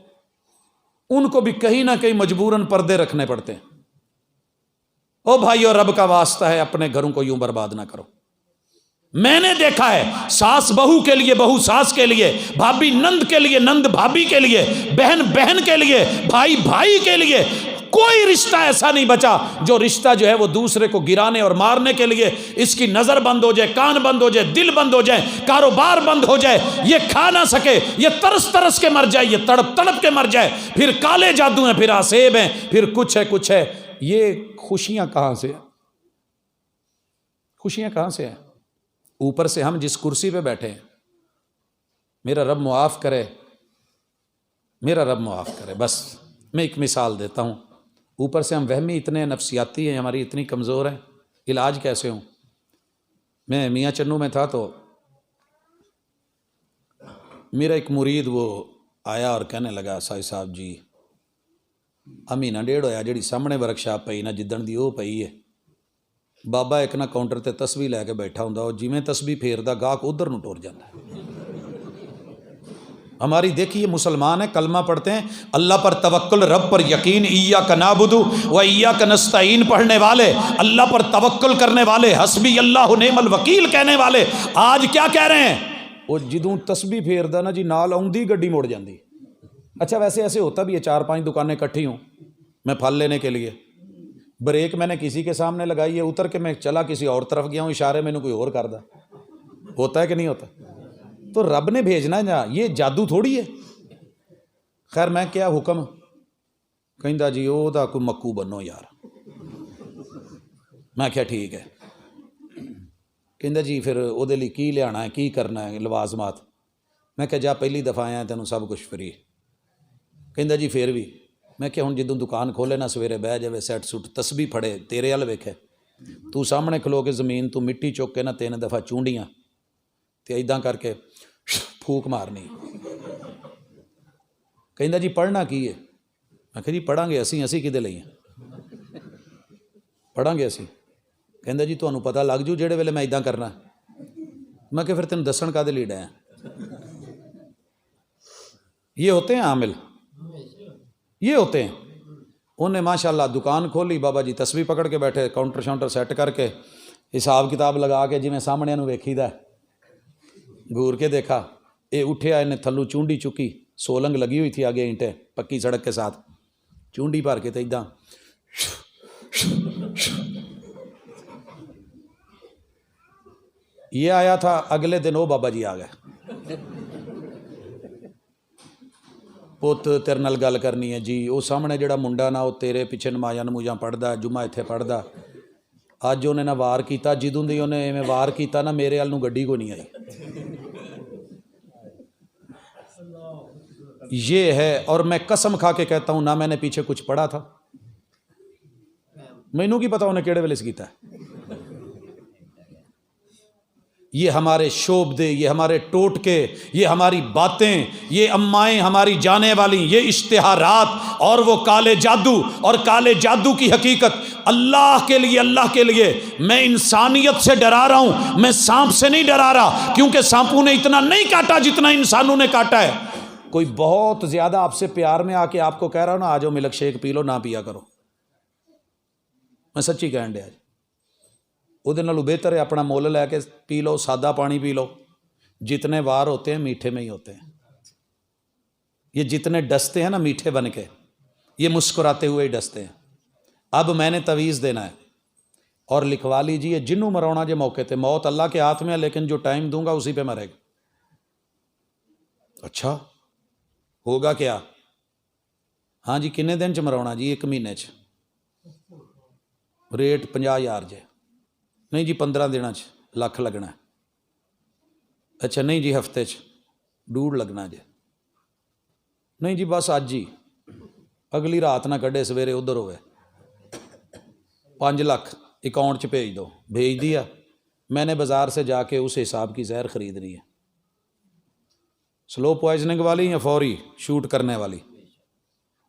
ان کو بھی کہیں نہ کہیں مجبوراً پردے رکھنے پڑتے ہیں۔ او بھائیو، رب کا واسطہ ہے اپنے گھروں کو یوں برباد نہ کرو۔ میں نے دیکھا ہے ساس بہو کے لیے، بہو ساس کے لیے، بھابی نند کے لیے، نند بھابی کے لیے، بہن بہن کے لیے، بھائی بھائی کے لیے، کوئی رشتہ ایسا نہیں بچا جو رشتہ جو ہے وہ دوسرے کو گرانے اور مارنے کے لیے اس کی نظر بند ہو جائے، کان بند ہو جائے، دل بند ہو جائے، کاروبار بند ہو جائے، یہ کھا نہ سکے، یہ ترس ترس کے مر جائے، یہ تڑپ تڑپ کے مر جائے، پھر کالے جادو ہیں، پھر آسیب ہیں، پھر کچھ ہے کچھ ہے۔ یہ خوشیاں کہاں سے ہیں؟ خوشیاں کہاں سے ہیں؟ اوپر سے ہم جس کرسی پہ بیٹھے ہیں، میرا رب معاف کرے، میرا رب معاف کرے۔ بس میں ایک مثال دیتا ہوں، اوپر سے ہم وہمی اتنے نفسیاتی ہیں، ہماری اتنی کمزور ہیں، علاج کیسے ہوں؟ میں میاں چنو میں تھا تو میرا ایک مرید وہ آیا اور کہنے لگا سائی صاحب جی مہینہ ڈیڑھ ہویا جڑی سامنے ورک شاپ پئی نا جدن دی وہ پئی ہے، بابا ایک نہ کاؤنٹر تے تسبیح لے کے بیٹھا ہوندا، اور جویں تسبیح پھیردا گاہک ادھر نوں ٹر جاندا ہے۔ ہماری دیکھیے مسلمان ہیں، کلمہ پڑھتے ہیں، اللہ پر توکل، رب پر یقین، ایاک نعبد و ایاک نستعین پڑھنے والے، اللہ پر توکل کرنے والے، حسبی اللہ نعم الوکیل کہنے والے، آج کیا کہہ رہے ہیں؟ وہ جدوں تسبیح پھیردا نا جی نال آؤندی گڈی مڑ جاندی۔ اچھا ویسے ایسے ہوتا بھی ہے، 4-5 دکانیں کٹھی ہوں میں پھل لینے کے لیے، بریک میں نے کسی کے سامنے لگائی ہے، اتر کے میں چلا کسی اور طرف گیا ہوں، اشارے میں نے کوئی اور کردا، ہوتا ہے کہ نہیں ہوتا؟ تو رب نے بھیجنا ہے، یہ جادو تھوڑی ہے۔ خیر میں کیا حکم کہندا جی او دا کوئی مکو بنو یار، میں کیا ٹھیک ہے، کہندا جی پھر وہ دے لئی کی لیانا ہے کی کرنا ہے لوازمات. میں کہ جا پہلی دفعہ آیا تینوں سب کچھ فری. کہندا جی پھر بھی. میں کہ ہن جدوں دکان کھولے نا سویرے بہ جاوے سیٹ سوٹ تسبیح پھڑے تیرے ول ویکھے تو سامنے کھلو کے زمین تو مٹی چک کے نا 3 دفعہ چونڈیاں تے ایداں کر کے پھوک مارنی. کہندا جی پڑھنا کی ہے؟ میں کہ جی پڑھاں گے اسی کدے لئی ہیں پڑھاں گے اسی. کہندا جی تانوں پتہ لگ جوں جہڑے ویلے میں ایداں کرنا. میں کہ پھر تینوں دسن کادے لئی ڈایا. یہ ہوتے ہیں عامل, یہ ہوتے ہیں. انہیں ماشاء اللہ دکان کھولی, بابا جی تسبیح پکڑ کے بیٹھے, کاؤنٹر شاؤنٹر سیٹ کر کے حساب کتاب لگا کے جی سامنے نو ویکھی دا گور کے دیکھا یہ اٹھیا انہیں تھلو چونڈی چکی, سولنگ لگی ہوئی تھی آگے اینٹیں پکی سڑک کے ساتھ, چونڈی بھر کے تے ایداں یہ آیا تھا. اگلے دن وہ بابا جی آ گئے, پوت تیرے نال گل کرنی ہے جی. وہ سامنے جڑا منڈا نا وہ تیرے پیچھے نمازاں پڑھدا جمعہ اتنے پڑھدا. اج انہیں نہ وار کیتا, جدوں دی انہیں ایویں وار کیتا نا میرے ول نوں گڈی کو نہیں آئی. یہ ہے. اور میں قسم کھا کے کہتا ہوں نہ میں نے پیچھے کچھ پڑھا تھا, مینوں کی پتا انہیں کیڑے ویلے سے کیتا ہے. یہ ہمارے شعبدے, یہ ہمارے ٹوٹکے, یہ ہماری باتیں, یہ امائیں ہماری جانے والی, یہ اشتہارات اور وہ کالے جادو. اور کالے جادو کی حقیقت اللہ کے لیے, اللہ کے لیے میں انسانیت سے ڈرا رہا ہوں, میں سانپ سے نہیں ڈرا رہا, کیونکہ سانپوں نے اتنا نہیں کاٹا جتنا انسانوں نے کاٹا ہے. کوئی بہت زیادہ آپ سے پیار میں آ کے آپ کو کہہ رہا ہوں نا آ جاؤ ملک شیک پی لو, نہ پیا کرو. میں سچی کہن ڈیا. وہ بہتر ہے اپنا مول لے کے پی لو, سادہ پانی پی لو. جتنے وار ہوتے ہیں میٹھے میں ہی ہوتے ہیں. یہ جتنے ڈستے ہیں نا میٹھے بن کے, یہ مسکراتے ہوئے ہی ڈستے ہیں. اب میں نے تویز دینا ہے اور لکھوا لیجیے, جنوں مرونا جے موقع تے, موت اللہ کے ہاتھ میں ہے لیکن جو ٹائم دوں گا اسی پہ مرے گا. اچھا ہوگا کیا؟ ہاں جی کنے دن چ مرونا جی؟ 1 مہینے چ. ریٹ 50,000 جے. نہیں جی 15 دنوں چ لکھ لگنا. اچھا نہیں جی ہفتے چ 2.5 لگنا جے. نہیں جی بس اج ہی, اگلی رات نہ کڈے, سویرے ادھر ہوئے. 5 لاکھ اکاؤنٹ چ بھیج دو. بھیج دیا. میں نے بازار سے جا کے اس حساب کی زہر خریدنی ہے, سلو پوائزننگ والی یا فوری شوٹ کرنے والی.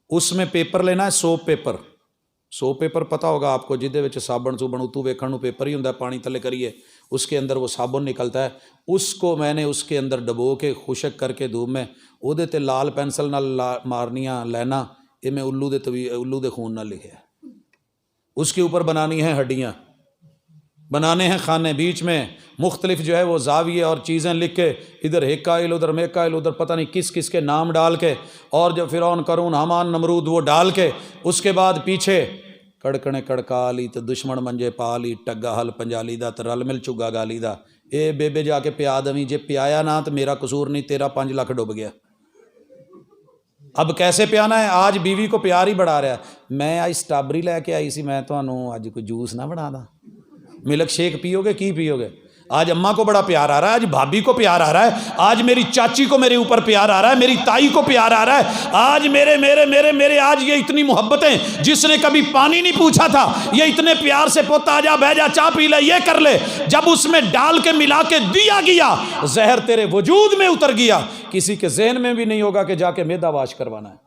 اس میں پیپر لینا ہے, سوپ پیپر. سوپ پیپر پتہ ہوگا آپ کو, جہدے وچ صابن سوبن اتو ویکھن نوں پیپر ہی ہوندا ہے, پانی تھلے کریے اس کے اندر وہ صابن نکلتا ہے. اس کو میں نے اس کے اندر ڈبو کے خشک کر کے دھوپ میں وہ تے لال پینسل نال مارنیاں لینا. یہ میں الو دے خون نال لکھے. اس کے اوپر بنانی ہے ہڈیاں, بنانے ہیں خانے, بیچ میں مختلف جو ہے وہ زاویے اور چیزیں لکھ کے, ادھر ہیکائل ادھر میکائل ادھر پتہ نہیں کس کس کے نام ڈال کے, اور جو فرعون قارون حامان نمرود وہ ڈال کے, اس کے بعد پیچھے کڑکنے کڑکالی تو دشمن منجے پالی, ٹگا ہل پنجالی دا تو رل مل چگا گالی دا. اے بے جا کے پیا دویں, جے پیایا نہ تو میرا قصور نہیں, تیرا 5 لاکھ ڈب گیا. اب کیسے پیانا ہے؟ آج بیوی کو پیار ہی بڑھا رہا ہے. میں آج سٹرابری لے کے آئی سی, میں تمہوں اج کوئی جوس نہ بنا دا, ملک شیک پیو گے کی پیو گے؟ آج اماں کو بڑا پیار آ رہا ہے, آج بھابھی کو پیار آ رہا ہے, آج میری چاچی کو میرے اوپر پیار آ رہا ہے, میری تائی کو پیار آ رہا ہے. آج میرے میرے میرے میرے آج یہ اتنی محبتیں, جس نے کبھی پانی نہیں پوچھا تھا یہ اتنے پیار سے پوتا آ جا بہ جا چاہ پی لے یہ کر لے, جب اس میں ڈال کے ملا کے دیا گیا زہر تیرے وجود میں اتر گیا. کسی کے ذہن میں بھی نہیں ہوگا کہ جا کے میدا واش کروانا ہے.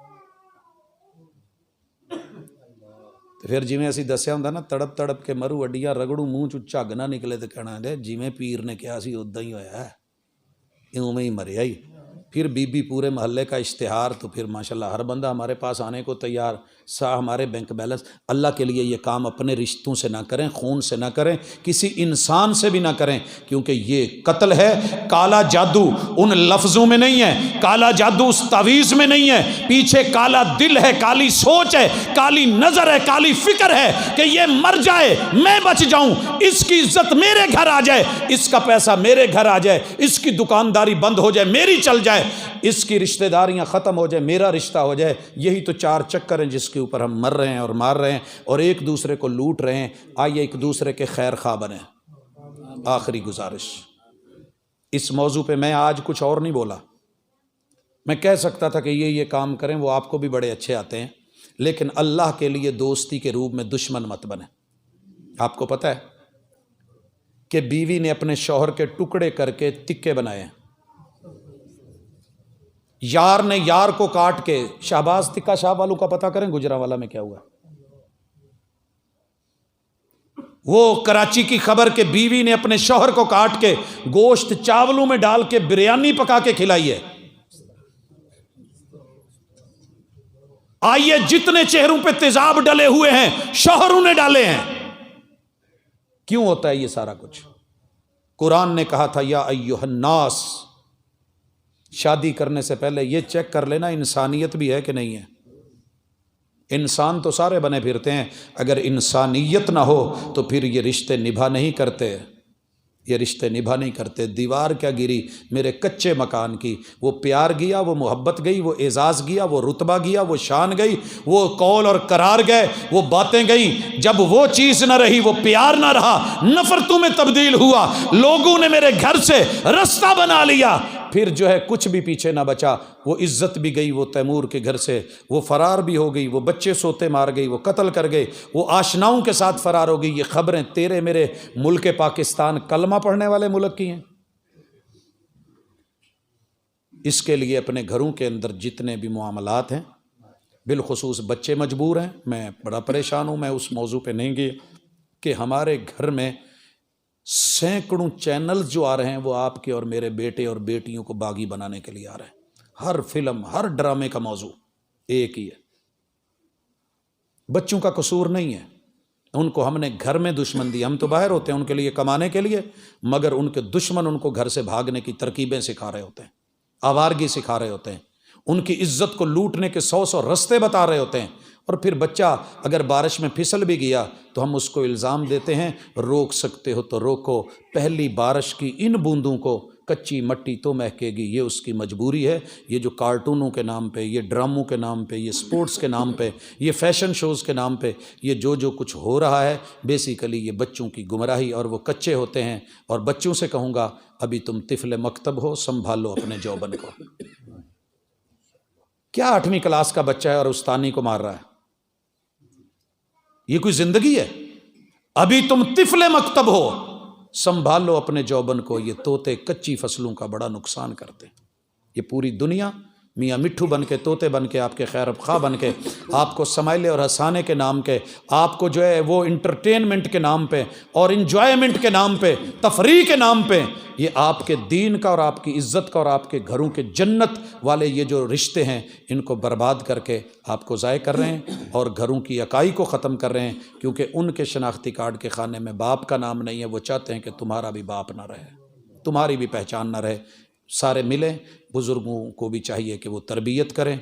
پھر جی میں اسی دسیا ہوں نا, تڑپ تڑپ کے مرو اڈیاں رگڑوں منہ چ جھگ نہ نکلے تو کہنا ہے جی میں پیر نے کیا سی ادا ہی ہویا ہے, یوں میں ہی مریا ہی. پھر بی بی پورے محلے کا اشتہار, تو پھر ماشاءاللہ ہر بندہ ہمارے پاس آنے کو تیار. ہمارے بینک بیلنس. اللہ کے لیے یہ کام اپنے رشتوں سے نہ کریں, خون سے نہ کریں, کسی انسان سے بھی نہ کریں, کیونکہ یہ قتل ہے. کالا جادو ان لفظوں میں نہیں ہے, کالا جادو اس تعویذ میں نہیں ہے, پیچھے کالا دل ہے, کالی سوچ ہے, کالی نظر ہے, کالی فکر ہے کہ یہ مر جائے میں بچ جاؤں, اس کی عزت میرے گھر آ جائے, اس کا پیسہ میرے گھر آ جائے, اس کی دکانداری بند ہو جائے میری چل جائے, اس کی رشتہ داریاں ختم ہو جائے میرا رشتہ ہو جائے. یہی تو 4 چکر ہیں جس کے اوپر ہم مر رہے ہیں اور مار رہے ہیں, اور ایک دوسرے کو لوٹ رہے ہیں. آئیے ایک دوسرے کے خیر خواہ بنیں. آخری گزارش، اس موضوع پہ میں آج کچھ اور نہیں بولا، میں کہہ سکتا تھا کہ یہ کام کریں، وہ آپ کو بھی بڑے اچھے آتے ہیں، لیکن اللہ کے لیے دوستی کے روپ میں دشمن مت بنے۔ آپ کو پتہ ہے کہ بیوی نے اپنے شوہر کے ٹکڑے کر کے تکے بنائے ہیں، یار نے یار کو کاٹ کے، شہباز تکا شاہ والوں کا پتہ کریں گجرانوالہ میں کیا ہوا، وہ کراچی کی خبر کہ بیوی نے اپنے شوہر کو کاٹ کے گوشت چاولوں میں ڈال کے بریانی پکا کے کھلائی ہے۔ آئیے جتنے چہروں پہ تیزاب ڈلے ہوئے ہیں شوہروں نے ڈالے ہیں۔ کیوں ہوتا ہے یہ سارا کچھ؟ قرآن نے کہا تھا یا ایھا الناس، شادی کرنے سے پہلے یہ چیک کر لینا انسانیت بھی ہے کہ نہیں ہے۔ انسان تو سارے بنے پھرتے ہیں، اگر انسانیت نہ ہو تو پھر یہ رشتے نبھا نہیں کرتے، یہ رشتے نبھا نہیں کرتے۔ دیوار کیا گری میرے کچے مکان کی، وہ پیار گیا، وہ محبت گئی، وہ اعزاز گیا، وہ رتبہ گیا، وہ شان گئی، وہ قول اور قرار گئے، وہ باتیں گئیں۔ جب وہ چیز نہ رہی، وہ پیار نہ رہا، نفرتوں میں تبدیل ہوا، لوگوں نے میرے گھر سے رستہ بنا لیا، پھر جو ہے کچھ بھی پیچھے نہ بچا۔ وہ عزت بھی گئی، وہ تیمور کے گھر سے وہ فرار بھی ہو گئی، وہ بچے سوتے مار گئی، وہ قتل کر گئے، وہ آشناؤں کے ساتھ فرار ہو گئی۔ یہ خبریں تیرے میرے ملک پاکستان کلمہ پڑھنے والے ملک کی ہیں۔ اس کے لیے اپنے گھروں کے اندر جتنے بھی معاملات ہیں، بالخصوص بچے مجبور ہیں، میں بڑا پریشان ہوں، میں اس موضوع پہ نہیں گیا کہ ہمارے گھر میں سینکڑوں چینلز جو آ رہے ہیں وہ آپ کے اور میرے بیٹے اور بیٹیوں کو باغی بنانے کے لیے آ رہے ہیں۔ ہر فلم، ہر ڈرامے کا موضوع ایک ہی ہے۔ بچوں کا قصور نہیں ہے، ان کو ہم نے گھر میں دشمن دی، ہم تو باہر ہوتے ہیں ان کے لیے کمانے کے لیے، مگر ان کے دشمن ان کو گھر سے بھاگنے کی ترکیبیں سکھا رہے ہوتے ہیں، آوارگی سکھا رہے ہوتے ہیں، ان کی عزت کو لوٹنے کے 100 رستے بتا رہے ہوتے ہیں۔ اور پھر بچہ اگر بارش میں پھسل بھی گیا تو ہم اس کو الزام دیتے ہیں، روک سکتے ہو تو روکو، پہلی بارش کی ان بوندوں کو کچی مٹی تو مہکے گی، یہ اس کی مجبوری ہے۔ یہ جو کارٹونوں کے نام پہ، یہ ڈراموں کے نام پہ، یہ سپورٹس کے نام پہ، یہ فیشن شوز کے نام پہ، یہ جو کچھ ہو رہا ہے بیسیکلی یہ بچوں کی گمراہی، اور وہ کچے ہوتے ہیں۔ اور بچوں سے کہوں گا ابھی تم طفل مکتب ہو، سنبھالو اپنے جوبن کو۔ کیا 8ویں کلاس کا بچہ ہے اور استانی کو مار رہا ہے؟ یہ کوئی زندگی ہے؟ ابھی تم طفل مکتب ہو، سنبھالو اپنے جوبن کو۔ یہ طوطے کچی فصلوں کا بڑا نقصان کرتے ہیں۔ یہ پوری دنیا میاں مٹھو بن کے، طوطے بن کے، آپ کے خیر خواہ بن کے، آپ کو سمائلے اور ہنسانے کے نام کے، آپ کو جو ہے وہ انٹرٹینمنٹ کے نام پہ اور انجوائمنٹ کے نام پہ، تفریح کے نام پہ، یہ آپ کے دین کا اور آپ کی عزت کا اور آپ کے گھروں کے جنت والے یہ جو رشتے ہیں ان کو برباد کر کے آپ کو ضائع کر رہے ہیں اور گھروں کی اکائی کو ختم کر رہے ہیں، کیونکہ ان کے شناختی کارڈ کے خانے میں باپ کا نام نہیں ہے۔ وہ چاہتے ہیں کہ تمہارا بھی باپ نہ رہے، تمہاری بھی پہچان نہ رہے۔ سارے ملیں، بزرگوں کو بھی چاہیے کہ وہ تربیت کریں،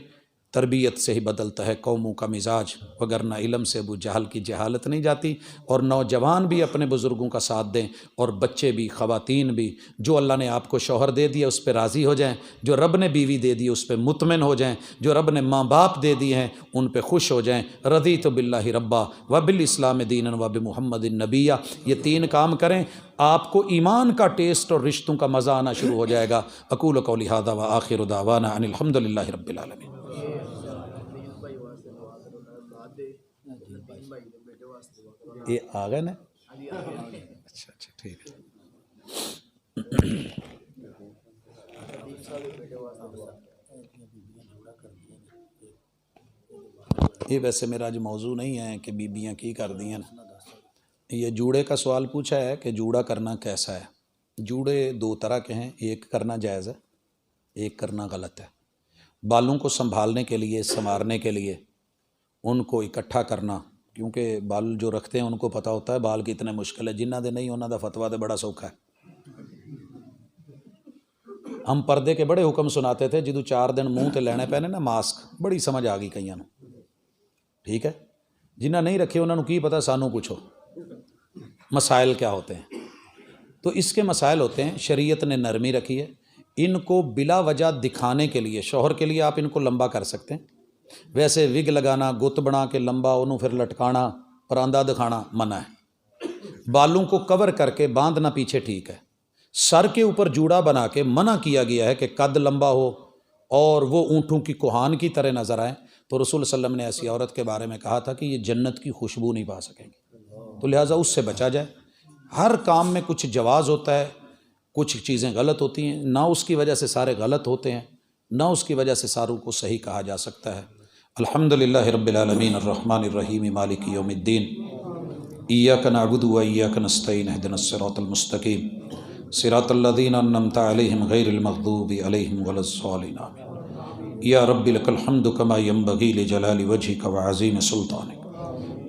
تربیت سے ہی بدلتا ہے قوموں کا مزاج، وگرنہ علم سے ابو جہل کی جہالت نہیں جاتی۔ اور نوجوان بھی اپنے بزرگوں کا ساتھ دیں، اور بچے بھی، خواتین بھی، جو اللہ نے آپ کو شوہر دے دیا اس پہ راضی ہو جائیں، جو رب نے بیوی دے دی اس پہ مطمئن ہو جائیں، جو رب نے ماں باپ دے دیے ہیں ان پہ خوش ہو جائیں۔ رضیت باللہ ربا وبالاسلام دینا وبمحمد نبیہ، یہ 3 کام کریں، آپ کو ایمان کا ٹیسٹ اور رشتوں کا مزہ آنا شروع ہو جائے گا۔ اقول قولی ھذا وآخر دعوانا ان الحمد للہ رب العالمین۔ یہ آ گئے نا؟ اچھا ٹھیک ہے۔ یہ ویسے میرا جو موضوع نہیں ہے کہ بیبیاں کی کر دی ہیں نا، یہ جوڑے کا سوال پوچھا ہے کہ جوڑا کرنا کیسا ہے۔ جوڑے 2 طرح کے ہیں، ایک کرنا جائز ہے، ایک کرنا غلط ہے۔ بالوں کو سنبھالنے کے لیے، سنوارنے کے لیے، ان کو اکٹھا کرنا، کیونکہ بال جو رکھتے ہیں ان کو پتہ ہوتا ہے بال کتنے مشکل ہے، جنہ دے نہیں انہاں دا فتویٰ تے بڑا سوکھا ہے۔ ہم پردے کے بڑے حکم سناتے تھے، جدو 4 دن منہ تے لینے پینے نا ماسک، بڑی سمجھ آ گئی کئیاں نو، ٹھیک ہے۔ جنہ نہیں رکھے انہوں نے کی پتہ، سانو پوچھو مسائل کیا ہوتے ہیں۔ تو اس کے مسائل ہوتے ہیں، شریعت نے نرمی رکھی ہے، ان کو بلا وجہ دکھانے کے لیے، شوہر کے لیے آپ ان کو لمبا کر سکتے ہیں، ویسے وگ لگانا، گت بنا کے لمبا انہوں پھر لٹکانا، پراندہ دکھانا منع ہے۔ بالوں کو کور کر کے باندھنا پیچھے ٹھیک ہے، سر کے اوپر جوڑا بنا کے منع کیا گیا ہے کہ قد لمبا ہو اور وہ اونٹوں کی کوہان کی طرح نظر آئیں، تو رسول صلی اللہ علیہ وسلم نے ایسی عورت کے بارے میں کہا تھا کہ یہ جنت کی خوشبو نہیں پا سکیں گی، تو لہٰذا اس سے بچا جائے۔ ہر کام میں کچھ جواز ہوتا ہے، کچھ چیزیں غلط ہوتی ہیں، نہ اس کی وجہ سے سارے غلط ہوتے ہیں، نہ اس کی وجہ سے ساروں کو صحیح کہا جا سکتا ہے۔ الحمدللہ رب العالمین الرحمن الرحیم مالک یوم الدین، ایاک نعبد و ایاک نستعین اہدنا الصراط المستقیم صراط الذین انعمت علیہم غیر المغضوب علیہم ولا الضالین آمین۔ یا رب لک الحمد کما ینبغی لجلال وجہک وعظیم سلطانک۔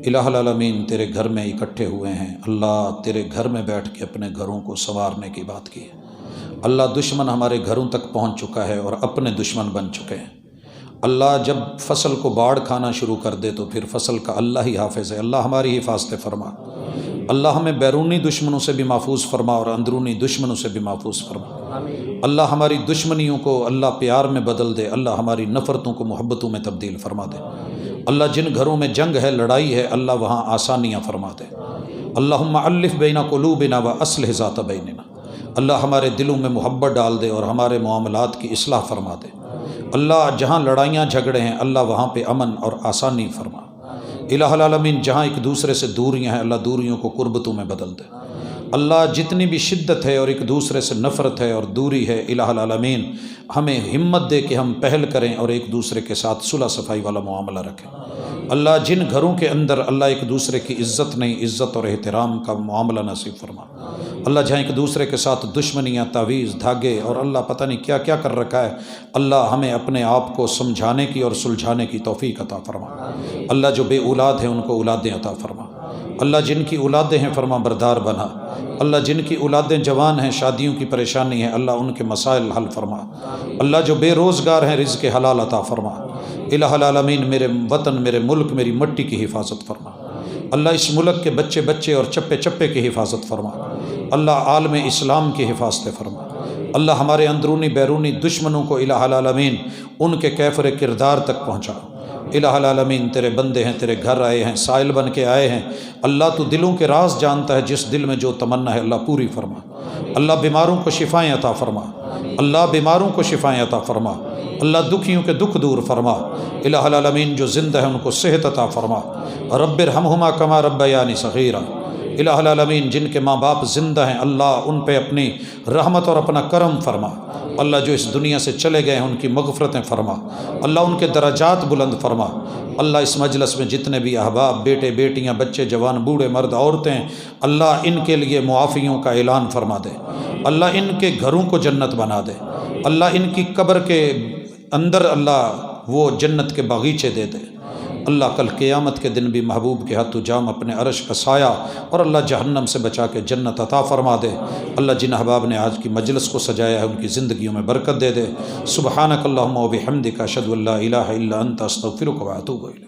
الہ العالمین تیرے گھر میں اکٹھے ہوئے ہیں، اللہ تیرے گھر میں بیٹھ کے اپنے گھروں کو سنوارنے کی بات کی ہے۔ اللہ دشمن ہمارے گھروں تک پہنچ چکا ہے اور اپنے دشمن بن چکے ہیں۔ اللہ جب فصل کو باڑ کھانا شروع کر دے تو پھر فصل کا اللہ ہی حافظ ہے، اللہ ہماری حفاظت فرما۔ اللہ ہمیں بیرونی دشمنوں سے بھی محفوظ فرما اور اندرونی دشمنوں سے بھی محفوظ فرما۔ اللہ ہماری دشمنیوں کو اللہ پیار میں بدل دے، اللہ ہماری نفرتوں کو محبتوں میں تبدیل فرما دے۔ اللہ جن گھروں میں جنگ ہے، لڑائی ہے، اللہ وہاں آسانیاں فرما دے۔ اللہم الف بین قلوبنا واصلح ذات بیننا، اللہ ہمارے دلوں میں محبت ڈال دے اور ہمارے معاملات کی اصلاح فرما دے۔ اللہ جہاں لڑائیاں جھگڑے ہیں، اللہ وہاں پہ امن اور آسانی فرما۔ الہ العالمین جہاں ایک دوسرے سے دوریاں ہیں، اللہ دوریوں کو قربتوں میں بدل دے۔ اللہ جتنی بھی شدت ہے اور ایک دوسرے سے نفرت ہے اور دوری ہے، الہ العالمین ہمیں ہمت دے کہ ہم پہل کریں اور ایک دوسرے کے ساتھ صلح صفائی والا معاملہ رکھیں۔ اللہ جن گھروں کے اندر اللہ ایک دوسرے کی عزت نہیں، عزت اور احترام کا معاملہ نصیب فرما۔ اللہ جہاں ایک دوسرے کے ساتھ دشمنیاں، تعویذ، دھاگے اور اللہ پتہ نہیں کیا کیا کر رکھا ہے، اللہ ہمیں اپنے آپ کو سمجھانے کی اور سلجھانے کی توفیق عطا فرما۔ اللہ جو بے اولاد ہیں ان کو اولادیں عطا فرما۔ اللہ جن کی اولادیں ہیں فرما بردار بنا۔ اللہ جن کی اولادیں جوان ہیں، شادیوں کی پریشانی ہے، اللہ ان کے مسائل حل فرما۔ اللہ جو بے روزگار ہیں، رزق حلال عطا فرما۔ الہ العالمین میرے وطن، میرے ملک، میری مٹی کی حفاظت فرما۔ اللہ اس ملک کے بچے بچے اور چپے چپے کی حفاظت فرما۔ اللہ عالم اسلام کی حفاظت فرما۔ اللہ ہمارے اندرونی بیرونی دشمنوں کو الہ العالمین ان کے کیفر کردار تک پہنچا۔ الہ العالمین تیرے بندے ہیں، تیرے گھر آئے ہیں، سائل بن کے آئے ہیں، اللہ تو دلوں کے راز جانتا ہے، جس دل میں جو تمنا ہے اللہ پوری فرما۔ اللہ بیماروں کو شفائیں عطا فرما۔ اللہ بیماروں کو شفائیں عطا فرما۔ اللہ دکھیوں کے دکھ دور فرما۔ الہ العالمین جو زندہ ہیں ان کو صحت عطا فرما۔ رب ارحمہما کما ربیانی صغیرا۔ الہ العالمین جن کے ماں باپ زندہ ہیں، اللہ ان پہ اپنی رحمت اور اپنا کرم فرما۔ اللہ جو اس دنیا سے چلے گئے ہیں ان کی مغفرتیں فرما۔ اللہ ان کے درجات بلند فرما۔ اللہ اس مجلس میں جتنے بھی احباب، بیٹے بیٹیاں، بچے جوان، بوڑھے مرد عورتیں، اللہ ان کے لیے معافیوں کا اعلان فرما دے۔ اللہ ان کے گھروں کو جنت بنا دے۔ اللہ ان کی قبر کے اندر اللہ وہ جنت کے باغیچے دے دے۔ اللہ کل قیامت کے دن بھی محبوب کے ہاتھ و جام اپنے عرش کا سایہ اور اللہ جہنم سے بچا کے جنت عطا فرما دے۔ اللہ جن احباب نے آج کی مجلس کو سجایا ہے ان کی زندگیوں میں برکت دے دے۔ سبحانک اللہم و بحمدک اشہد ان لا الہ الا انت استغفرک و اتوب الیک۔